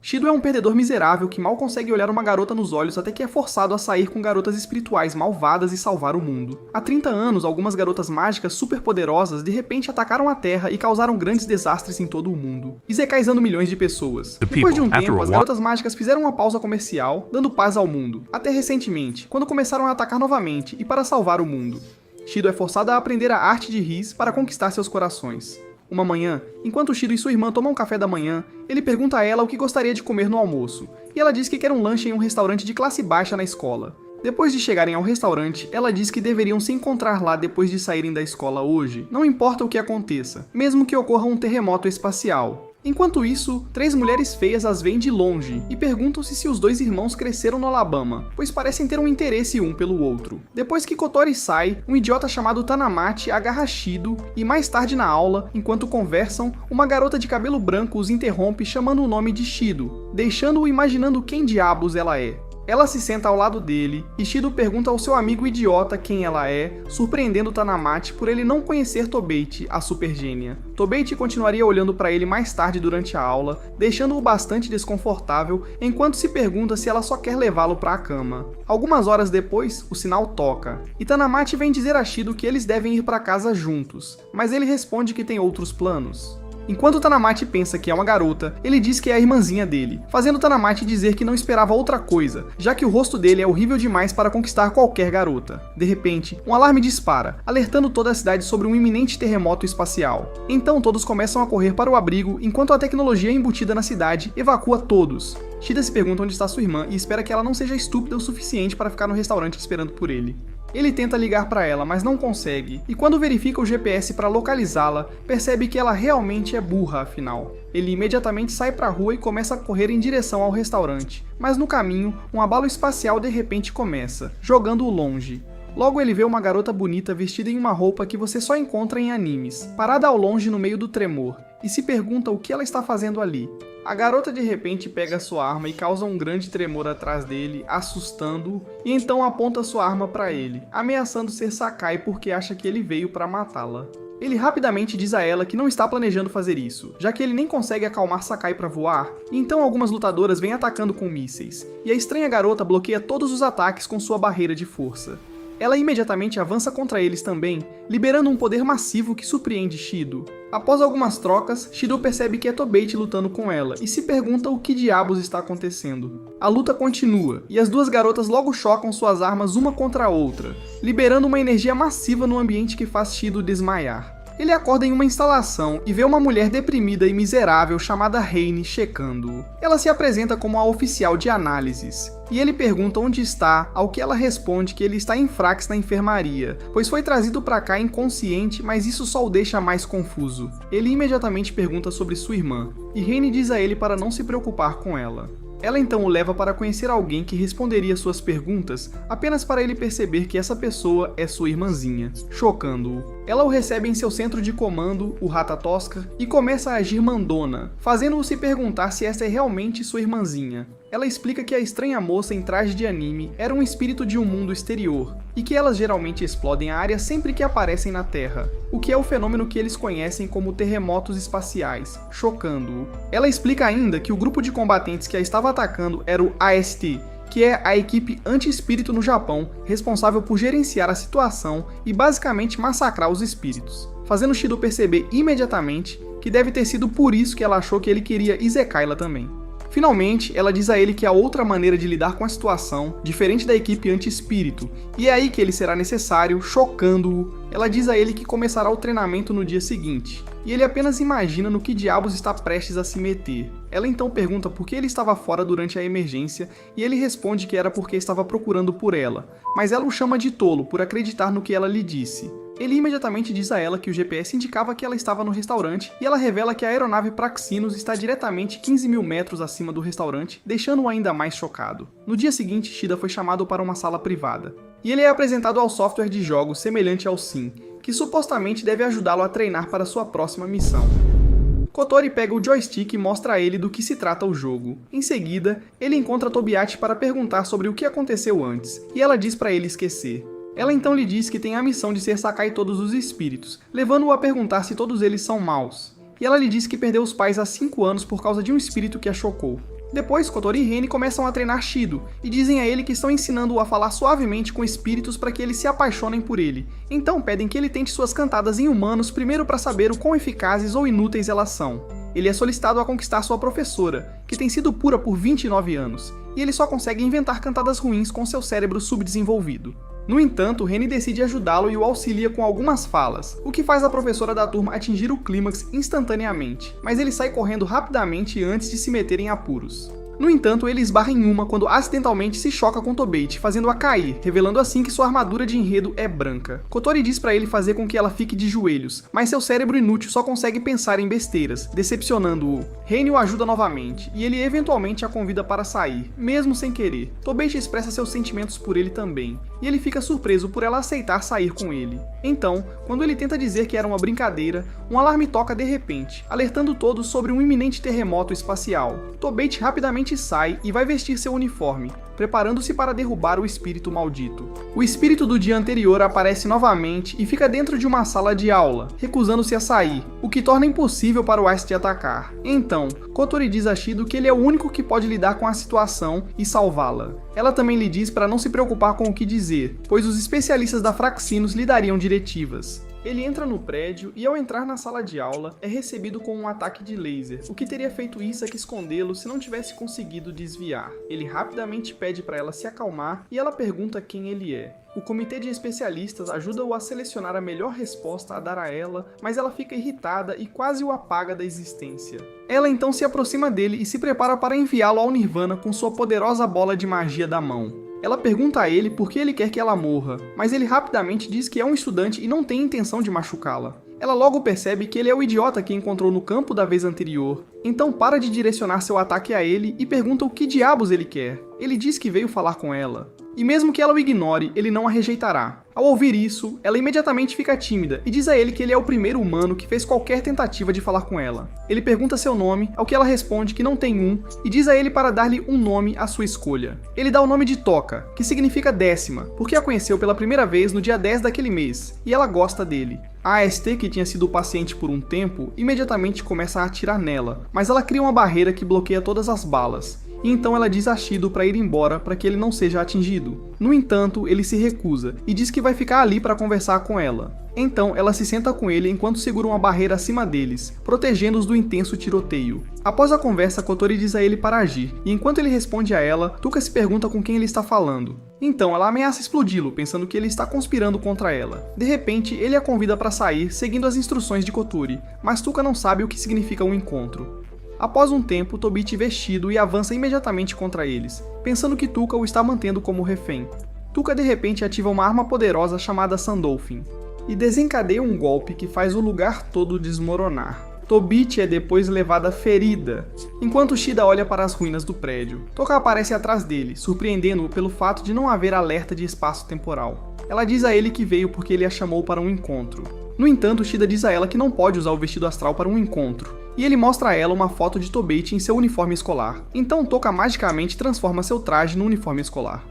Shido é um perdedor miserável que mal consegue olhar uma garota nos olhos até que é forçado a sair com garotas espirituais malvadas e salvar o mundo. Há 30 anos, algumas garotas mágicas superpoderosas de repente atacaram a Terra e causaram grandes desastres em todo o mundo, isekaiizando milhões de pessoas. Depois de um tempo, as garotas mágicas fizeram uma pausa comercial, dando paz ao mundo, até recentemente, quando começaram a atacar novamente e para salvar o mundo. Shido é forçado a aprender a arte de Riz para conquistar seus corações. Uma manhã, enquanto Shido e sua irmã tomam café da manhã, ele pergunta a ela o que gostaria de comer no almoço, e ela diz que quer um lanche em um restaurante de classe baixa na escola. Depois de chegarem ao restaurante, ela diz que deveriam se encontrar lá depois de saírem da escola hoje, não importa o que aconteça, mesmo que ocorra um terremoto espacial. Enquanto isso, 3 mulheres feias as veem de longe e perguntam-se se os dois irmãos cresceram no Alabama, pois parecem ter um interesse um pelo outro. Depois que Kotori sai, um idiota chamado Tanamachi agarra Shido e mais tarde na aula, enquanto conversam, uma garota de cabelo branco os interrompe chamando o nome de Shido, deixando-o imaginando quem diabos ela é. Ela se senta ao lado dele, e Shido pergunta ao seu amigo idiota quem ela é, surpreendendo Tanamachi por ele não conhecer Tobeichi, a super gênia. Tobeichi continuaria olhando para ele mais tarde durante a aula, deixando-o bastante desconfortável, enquanto se pergunta se ela só quer levá-lo para a cama. Algumas horas depois, o sinal toca, e Tanamachi vem dizer a Shido que eles devem ir para casa juntos, mas ele responde que tem outros planos. Enquanto Tanamachi pensa que é uma garota, ele diz que é a irmãzinha dele, fazendo Tanamachi dizer que não esperava outra coisa, já que o rosto dele é horrível demais para conquistar qualquer garota. De repente, um alarme dispara, alertando toda a cidade sobre um iminente terremoto espacial. Então todos começam a correr para o abrigo, enquanto a tecnologia embutida na cidade evacua todos. Shida se pergunta onde está sua irmã e espera que ela não seja estúpida o suficiente para ficar no restaurante esperando por ele. Ele tenta ligar para ela, mas não consegue, e quando verifica o GPS para localizá-la, percebe que ela realmente é burra afinal. Ele imediatamente sai para a rua e começa a correr em direção ao restaurante, mas no caminho, um abalo espacial de repente começa, jogando-o longe. Logo ele vê uma garota bonita vestida em uma roupa que você só encontra em animes, parada ao longe no meio do tremor, e se pergunta o que ela está fazendo ali. A garota de repente pega sua arma e causa um grande tremor atrás dele, assustando-o, e então aponta sua arma para ele, ameaçando ser Sakai porque acha que ele veio para matá-la. Ele rapidamente diz a ela que não está planejando fazer isso, já que ele nem consegue acalmar Sakai para voar, e então algumas lutadoras vêm atacando com mísseis, e a estranha garota bloqueia todos os ataques com sua barreira de força. Ela imediatamente avança contra eles também, liberando um poder massivo que surpreende Shido. Após algumas trocas, Shido percebe que é Tobeichi lutando com ela e se pergunta o que diabos está acontecendo. A luta continua, e as duas garotas logo chocam suas armas uma contra a outra, liberando uma energia massiva no ambiente que faz Shido desmaiar. Ele acorda em uma instalação e vê uma mulher deprimida e miserável chamada Reine checando-o. Ela se apresenta como a oficial de análises, e ele pergunta onde está, ao que ela responde que ele está em Frax na enfermaria, pois foi trazido para cá inconsciente, mas isso só o deixa mais confuso. Ele imediatamente pergunta sobre sua irmã, e Reine diz a ele para não se preocupar com ela. Ela então o leva para conhecer alguém que responderia suas perguntas apenas para ele perceber que essa pessoa é sua irmãzinha, chocando-o. Ela o recebe em seu centro de comando, o Rata Tosca, e começa a agir mandona, fazendo-o se perguntar se essa é realmente sua irmãzinha. Ela explica que a estranha moça em traje de anime era um espírito de um mundo exterior, e que elas geralmente explodem a área sempre que aparecem na Terra, o que é o fenômeno que eles conhecem como terremotos espaciais, chocando-o. Ela explica ainda que o grupo de combatentes que a estava atacando era o AST, que é a equipe anti-espírito no Japão, responsável por gerenciar a situação e basicamente massacrar os espíritos, fazendo Shido perceber imediatamente que deve ter sido por isso que ela achou que ele queria Isekai'la também. Finalmente, ela diz a ele que há outra maneira de lidar com a situação, diferente da equipe anti-espírito, e é aí que ele será necessário, chocando-o. Ela diz a ele que começará o treinamento no dia seguinte, e ele apenas imagina no que diabos está prestes a se meter. Ela então pergunta por que ele estava fora durante a emergência, e ele responde que era porque estava procurando por ela, mas ela o chama de tolo por acreditar no que ela lhe disse. Ele imediatamente diz a ela que o GPS indicava que ela estava no restaurante, e ela revela que a aeronave Praxinos está diretamente 15 mil metros acima do restaurante, deixando-o ainda mais chocado. No dia seguinte, Shida foi chamado para uma sala privada, e ele é apresentado ao software de jogos semelhante ao Sim, que supostamente deve ajudá-lo a treinar para sua próxima missão. Kotori pega o joystick e mostra a ele do que se trata o jogo. Em seguida, ele encontra Tobiachi para perguntar sobre o que aconteceu antes, e ela diz para ele esquecer. Ela então lhe diz que tem a missão de ser Sakai todos os espíritos, levando-o a perguntar se todos eles são maus. E ela lhe diz que perdeu os pais há 5 anos por causa de um espírito que a chocou. Depois, Kotori e Rene começam a treinar Shido, e dizem a ele que estão ensinando-o a falar suavemente com espíritos para que eles se apaixonem por ele. Então pedem que ele tente suas cantadas em humanos primeiro para saber o quão eficazes ou inúteis elas são. Ele é solicitado a conquistar sua professora, que tem sido pura por 29 anos, e ele só consegue inventar cantadas ruins com seu cérebro subdesenvolvido. No entanto, Rene decide ajudá-lo e o auxilia com algumas falas, o que faz a professora da turma atingir o clímax instantaneamente, mas ele sai correndo rapidamente antes de se meter em apuros. No entanto, ele esbarra em uma quando acidentalmente se choca com Tobeit, fazendo-a cair, revelando assim que sua armadura de enredo é branca. Kotori diz pra ele fazer com que ela fique de joelhos, mas seu cérebro inútil só consegue pensar em besteiras, decepcionando-o. Rene o ajuda novamente, e ele eventualmente a convida para sair, mesmo sem querer. Tobeit expressa seus sentimentos por ele também, e ele fica surpreso por ela aceitar sair com ele. Então, quando ele tenta dizer que era uma brincadeira, um alarme toca de repente, alertando todos sobre um iminente terremoto espacial. Tobeit rapidamente sai e vai vestir seu uniforme, preparando-se para derrubar o espírito maldito. O espírito do dia anterior aparece novamente e fica dentro de uma sala de aula, recusando-se a sair, o que torna impossível para o Ice atacar. Então, Kotori diz a Shido que ele é o único que pode lidar com a situação e salvá-la. Ela também lhe diz para não se preocupar com o que dizer, pois os especialistas da Fraxinos lhe dariam diretivas. Ele entra no prédio e, ao entrar na sala de aula, é recebido com um ataque de laser. O que teria feito Isaac escondê-lo se não tivesse conseguido desviar. Ele rapidamente pede para ela se acalmar e ela pergunta quem ele é. O comitê de especialistas ajuda-o a selecionar a melhor resposta a dar a ela, mas ela fica irritada e quase o apaga da existência. Ela então se aproxima dele e se prepara para enviá-lo ao Nirvana com sua poderosa bola de magia da mão. Ela pergunta a ele por que ele quer que ela morra, mas ele rapidamente diz que é um estudante e não tem intenção de machucá-la. Ela logo percebe que ele é o idiota que encontrou no campo da vez anterior, então para de direcionar seu ataque a ele e pergunta o que diabos ele quer. Ele diz que veio falar com ela. E mesmo que ela o ignore, ele não a rejeitará. Ao ouvir isso, ela imediatamente fica tímida e diz a ele que ele é o primeiro humano que fez qualquer tentativa de falar com ela. Ele pergunta seu nome, ao que ela responde que não tem um, e diz a ele para dar-lhe um nome à sua escolha. Ele dá o nome de Toka, que significa 10ª, porque a conheceu pela primeira vez no dia 10 daquele mês, e ela gosta dele. A AST, que tinha sido paciente por um tempo, imediatamente começa a atirar nela, mas ela cria uma barreira que bloqueia todas as balas. E então ela diz a Shido para ir embora para que ele não seja atingido. No entanto, ele se recusa e diz que vai ficar ali para conversar com ela. Então ela se senta com ele enquanto segura uma barreira acima deles, protegendo-os do intenso tiroteio. Após a conversa, Kotori diz a ele para agir, e enquanto ele responde a ela, Tuka se pergunta com quem ele está falando. Então ela ameaça explodi-lo, pensando que ele está conspirando contra ela. De repente, ele a convida para sair, seguindo as instruções de Kotori, mas Tuka não sabe o que significa um encontro. Após um tempo, Tobeit vestido e avança imediatamente contra eles, pensando que Tuka o está mantendo como refém. Tuka de repente ativa uma arma poderosa chamada Sandolphin, e desencadeia um golpe que faz o lugar todo desmoronar. Tobeit é depois levada ferida, enquanto Shida olha para as ruínas do prédio. Toka aparece atrás dele, surpreendendo-o pelo fato de não haver alerta de espaço temporal. Ela diz a ele que veio porque ele a chamou para um encontro. No entanto, Shida diz a ela que não pode usar o vestido astral para um encontro, e ele mostra a ela uma foto de Tobeit em seu uniforme escolar. Então Toka magicamente transforma seu traje no uniforme escolar.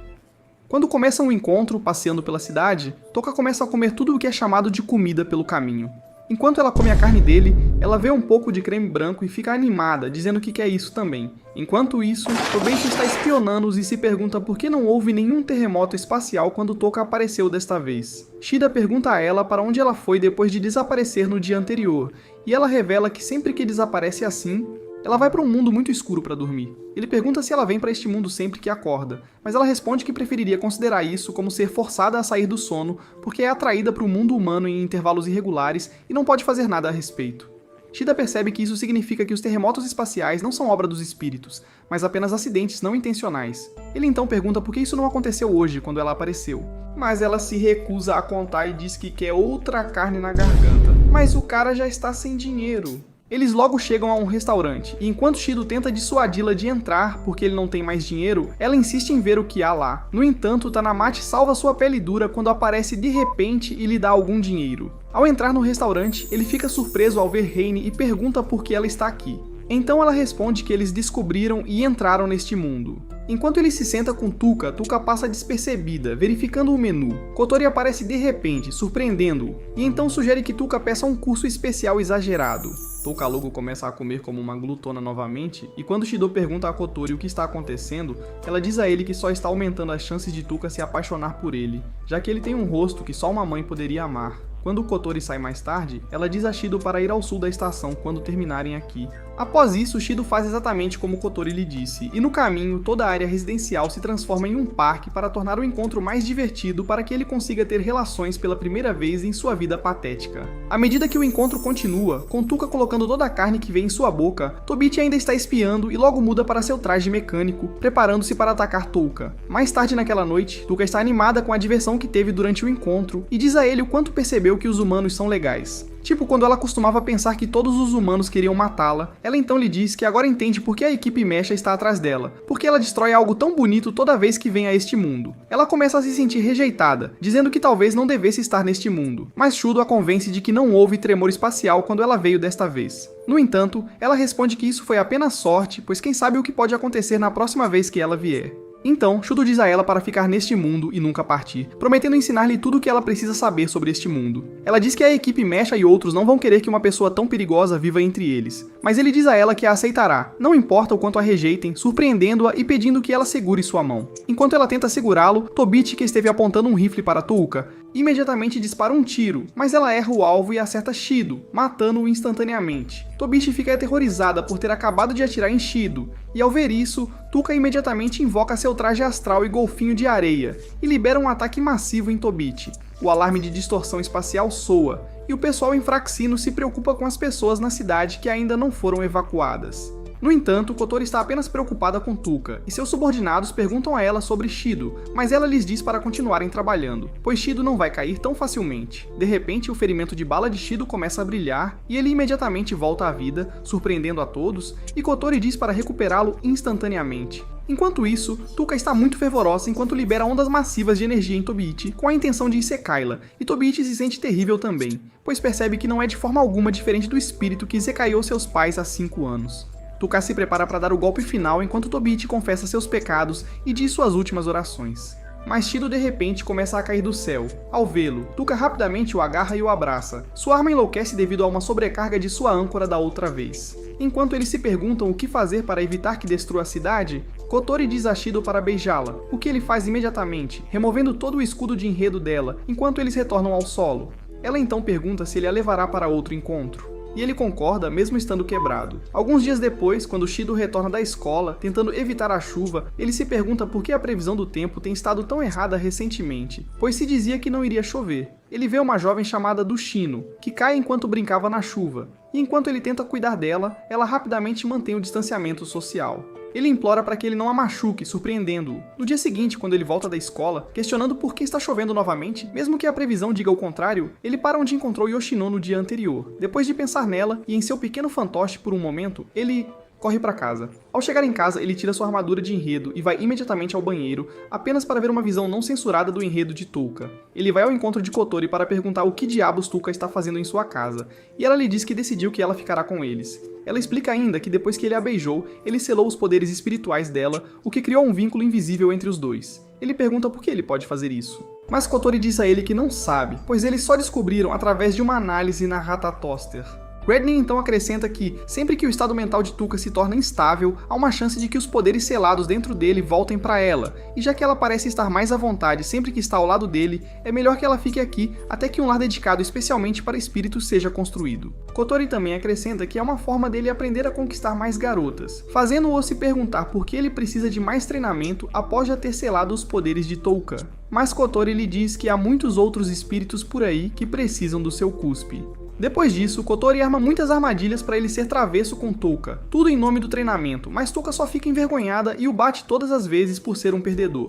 Quando começa um encontro, passeando pela cidade, Toka começa a comer tudo o que é chamado de comida pelo caminho. Enquanto ela come a carne dele, ela vê um pouco de creme branco e fica animada, dizendo que quer isso também. Enquanto isso, Tobeit está espionando-os e se pergunta por que não houve nenhum terremoto espacial quando Toka apareceu desta vez. Shida pergunta a ela para onde ela foi depois de desaparecer no dia anterior, e ela revela que sempre que desaparece assim, ela vai para um mundo muito escuro para dormir. Ele pergunta se ela vem para este mundo sempre que acorda, mas ela responde que preferiria considerar isso como ser forçada a sair do sono porque é atraída para o mundo humano em intervalos irregulares e não pode fazer nada a respeito. Shida percebe que isso significa que os terremotos espaciais não são obra dos espíritos, mas apenas acidentes não intencionais. Ele então pergunta por que isso não aconteceu hoje, quando ela apareceu. Mas ela se recusa a contar e diz que quer outra carne na garganta. Mas o cara já está sem dinheiro. Eles logo chegam a um restaurante, e enquanto Shido tenta dissuadi-la de entrar porque ele não tem mais dinheiro, ela insiste em ver o que há lá. No entanto, Tanamachi salva sua pele dura quando aparece de repente e lhe dá algum dinheiro. Ao entrar no restaurante, ele fica surpreso ao ver Rene e pergunta por que ela está aqui. Então ela responde que eles descobriram e entraram neste mundo. Enquanto ele se senta com Tuka, Tuka passa despercebida, verificando o menu. Kotori aparece de repente, surpreendendo-o, e então sugere que Tuka peça um curso especial exagerado. Touka logo começa a comer como uma glutona novamente, e quando Shido pergunta a Kotori o que está acontecendo, ela diz a ele que só está aumentando as chances de Touka se apaixonar por ele, já que ele tem um rosto que só uma mãe poderia amar. Quando Kotori sai mais tarde, ela diz a Shido para ir ao sul da estação quando terminarem aqui. Após isso, Shido faz exatamente como Kotori lhe disse, e no caminho, toda a área residencial se transforma em um parque para tornar o encontro mais divertido para que ele consiga ter relações pela primeira vez em sua vida patética. À medida que o encontro continua, com Touka colocando toda a carne que vem em sua boca, Tobichi ainda está espiando e logo muda para seu traje mecânico, preparando-se para atacar Touka. Mais tarde naquela noite, Touka está animada com a diversão que teve durante o encontro e diz a ele o quanto percebeu que os humanos são legais. Tipo quando ela costumava pensar que todos os humanos queriam matá-la, ela então lhe diz que agora entende por que a equipe Mecha está atrás dela, porque ela destrói algo tão bonito toda vez que vem a este mundo. Ela começa a se sentir rejeitada, dizendo que talvez não devesse estar neste mundo, mas Shudo a convence de que não houve tremor espacial quando ela veio desta vez. No entanto, ela responde que isso foi apenas sorte, pois quem sabe o que pode acontecer na próxima vez que ela vier. Então, Shudo diz a ela para ficar neste mundo e nunca partir, prometendo ensinar-lhe tudo o que ela precisa saber sobre este mundo. Ela diz que a equipe Mecha e outros não vão querer que uma pessoa tão perigosa viva entre eles, mas ele diz a ela que a aceitará, não importa o quanto a rejeitem, surpreendendo-a e pedindo que ela segure sua mão. Enquanto ela tenta segurá-lo, Tobichi, que esteve apontando um rifle para Touka, imediatamente dispara um tiro, mas ela erra o alvo e acerta Shido, matando-o instantaneamente. Tobichi fica aterrorizada por ter acabado de atirar em Shido, e ao ver isso, Touka imediatamente invoca seu traje astral e golfinho de areia, e libera um ataque massivo em Tobichi. O alarme de distorção espacial soa, e o pessoal em Fraxino se preocupa com as pessoas na cidade que ainda não foram evacuadas. No entanto, Kotori está apenas preocupada com Touka, e seus subordinados perguntam a ela sobre Shido, mas ela lhes diz para continuarem trabalhando, pois Shido não vai cair tão facilmente. De repente, o ferimento de bala de Shido começa a brilhar, e ele imediatamente volta à vida, surpreendendo a todos, e Kotori diz para recuperá-lo instantaneamente. Enquanto isso, Touka está muito fervorosa enquanto libera ondas massivas de energia em Tobichi, com a intenção de Isekai'la, e Tobichi se sente terrível também, pois percebe que não é de forma alguma diferente do espírito que Isekaiou seus pais há 5 anos. Touka se prepara para dar o golpe final enquanto Tobichi confessa seus pecados e diz suas últimas orações. Mas Shido de repente começa a cair do céu. Ao vê-lo, Touka rapidamente o agarra e o abraça. Sua arma enlouquece devido a uma sobrecarga de sua âncora da outra vez. Enquanto eles se perguntam o que fazer para evitar que destrua a cidade, Kotori diz a Shido para beijá-la, o que ele faz imediatamente, removendo todo o escudo de enredo dela, enquanto eles retornam ao solo. Ela então pergunta se ele a levará para outro encontro. E ele concorda, mesmo estando quebrado. Alguns dias depois, quando Shido retorna da escola, tentando evitar a chuva, ele se pergunta por que a previsão do tempo tem estado tão errada recentemente, pois se dizia que não iria chover. Ele vê uma jovem chamada Dushino, que cai enquanto brincava na chuva, e enquanto ele tenta cuidar dela, ela rapidamente mantém o distanciamento social. Ele implora para que ele não a machuque, surpreendendo-o. No dia seguinte, quando ele volta da escola, questionando por que está chovendo novamente, mesmo que a previsão diga o contrário, ele para onde encontrou Yoshino no dia anterior. Depois de pensar nela e em seu pequeno fantoche por um momento, ele corre para casa. Ao chegar em casa, ele tira sua armadura de enredo e vai imediatamente ao banheiro, apenas para ver uma visão não censurada do enredo de Touka. Ele vai ao encontro de Kotori para perguntar o que diabos Touka está fazendo em sua casa, e ela lhe diz que decidiu que ela ficará com eles. Ela explica ainda que depois que ele a beijou, ele selou os poderes espirituais dela, o que criou um vínculo invisível entre os dois. Ele pergunta por que ele pode fazer isso. Mas Kotori diz a ele que não sabe, pois eles só descobriram através de uma análise na Rata Toster. Redney então acrescenta que, sempre que o estado mental de Touka se torna instável, há uma chance de que os poderes selados dentro dele voltem para ela, e já que ela parece estar mais à vontade sempre que está ao lado dele, é melhor que ela fique aqui até que um lar dedicado especialmente para espíritos seja construído. Kotori também acrescenta que é uma forma dele aprender a conquistar mais garotas, fazendo-o se perguntar por que ele precisa de mais treinamento após já ter selado os poderes de Touka. Mas Kotori lhe diz que há muitos outros espíritos por aí que precisam do seu cuspe. Depois disso, Kotori arma muitas armadilhas para ele ser travesso com Touka, tudo em nome do treinamento, mas Touka só fica envergonhada e o bate todas as vezes por ser um perdedor.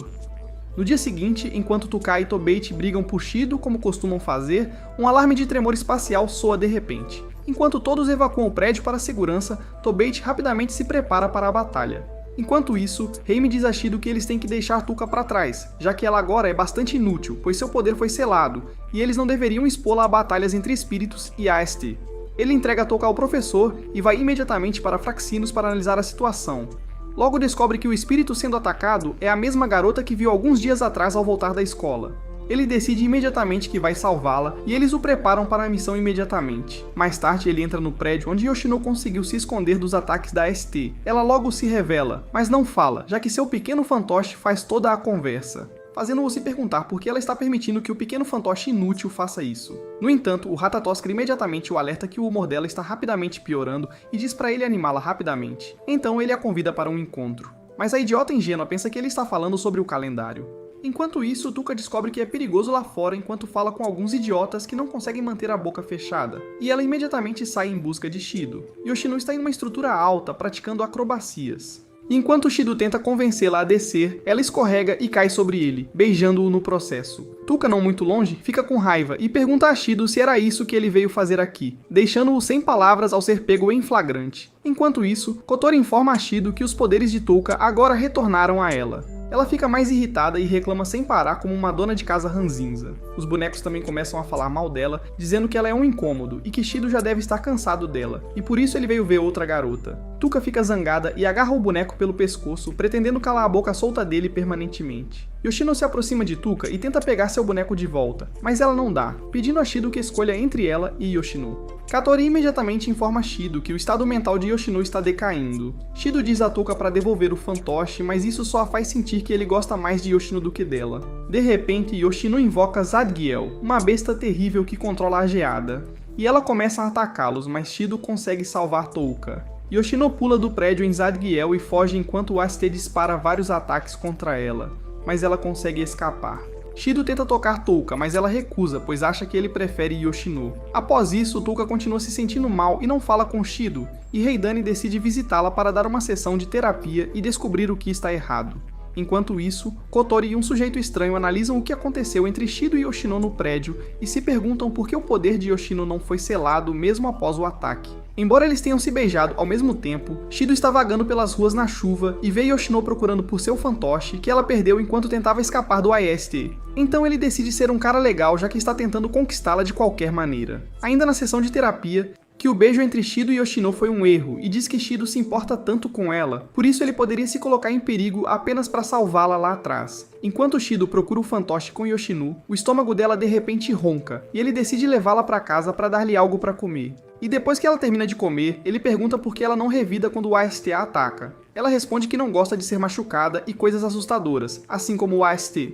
No dia seguinte, enquanto Touka e Tobichi brigam por Shido como costumam fazer, um alarme de tremor espacial soa de repente. Enquanto todos evacuam o prédio para a segurança, Tobichi rapidamente se prepara para a batalha. Enquanto isso, Reimi diz a Shido que eles têm que deixar Touka para trás, já que ela agora é bastante inútil, pois seu poder foi selado, e eles não deveriam expô-la a batalhas entre espíritos e AST. Ele entrega Touka ao professor e vai imediatamente para Fraxinos para analisar a situação. Logo descobre que o espírito sendo atacado é a mesma garota que viu alguns dias atrás ao voltar da escola. Ele decide imediatamente que vai salvá-la e eles o preparam para a missão imediatamente. Mais tarde ele entra no prédio onde Yoshino conseguiu se esconder dos ataques da ST. Ela logo se revela, mas não fala, já que seu pequeno fantoche faz toda a conversa, fazendo-o se perguntar por que ela está permitindo que o pequeno fantoche inútil faça isso. No entanto, o Ratatoskr imediatamente o alerta que o humor dela está rapidamente piorando e diz para ele animá-la rapidamente. Então ele a convida para um encontro. Mas a idiota ingênua pensa que ele está falando sobre o calendário. Enquanto isso, Tuka descobre que é perigoso lá fora enquanto fala com alguns idiotas que não conseguem manter a boca fechada, e ela imediatamente sai em busca de Shido. Yoshino está em uma estrutura alta, praticando acrobacias. Enquanto Shido tenta convencê-la a descer, ela escorrega e cai sobre ele, beijando-o no processo. Tuka, não muito longe, fica com raiva e pergunta a Shido se era isso que ele veio fazer aqui, deixando-o sem palavras ao ser pego em flagrante. Enquanto isso, Kotori informa a Shido que os poderes de Tuka agora retornaram a ela. Ela fica mais irritada e reclama sem parar como uma dona de casa ranzinza. Os bonecos também começam a falar mal dela, dizendo que ela é um incômodo e que Shido já deve estar cansado dela, e por isso ele veio ver outra garota. Tuka fica zangada e agarra o boneco pelo pescoço, pretendendo calar a boca solta dele permanentemente. Yoshino se aproxima de Tuka e tenta pegar seu boneco de volta, mas ela não dá, pedindo a Shido que escolha entre ela e Yoshino. Katori imediatamente informa Shido que o estado mental de Yoshino está decaindo. Shido diz a Tuka para devolver o fantoche, mas isso só a faz sentir que ele gosta mais de Yoshino do que dela. De repente, Yoshino invoca Zadgiel, uma besta terrível que controla a geada, e ela começa a atacá-los, mas Shido consegue salvar Tuka. Yoshino pula do prédio em Zadgiel e foge enquanto o AST dispara vários ataques contra ela, mas ela consegue escapar. Shido tenta tocar Tuka, mas ela recusa, pois acha que ele prefere Yoshino. Após isso, Tuka continua se sentindo mal e não fala com Shido, e Heidani decide visitá-la para dar uma sessão de terapia e descobrir o que está errado. Enquanto isso, Kotori e um sujeito estranho analisam o que aconteceu entre Shido e Yoshino no prédio e se perguntam por que o poder de Yoshino não foi selado mesmo após o ataque. Embora eles tenham se beijado ao mesmo tempo, Shido está vagando pelas ruas na chuva e vê Yoshino procurando por seu fantoche que ela perdeu enquanto tentava escapar do IST. Então ele decide ser um cara legal, já que está tentando conquistá-la de qualquer maneira. Ainda na sessão de terapia, que o beijo entre Shido e Yoshino foi um erro e diz que Shido se importa tanto com ela, por isso ele poderia se colocar em perigo apenas para salvá-la lá atrás. Enquanto Shido procura o fantoche com Yoshino, o estômago dela de repente ronca e ele decide levá-la para casa para dar-lhe algo para comer. E depois que ela termina de comer, ele pergunta por que ela não revida quando o AST a ataca. Ela responde que não gosta de ser machucada e coisas assustadoras, assim como o AST.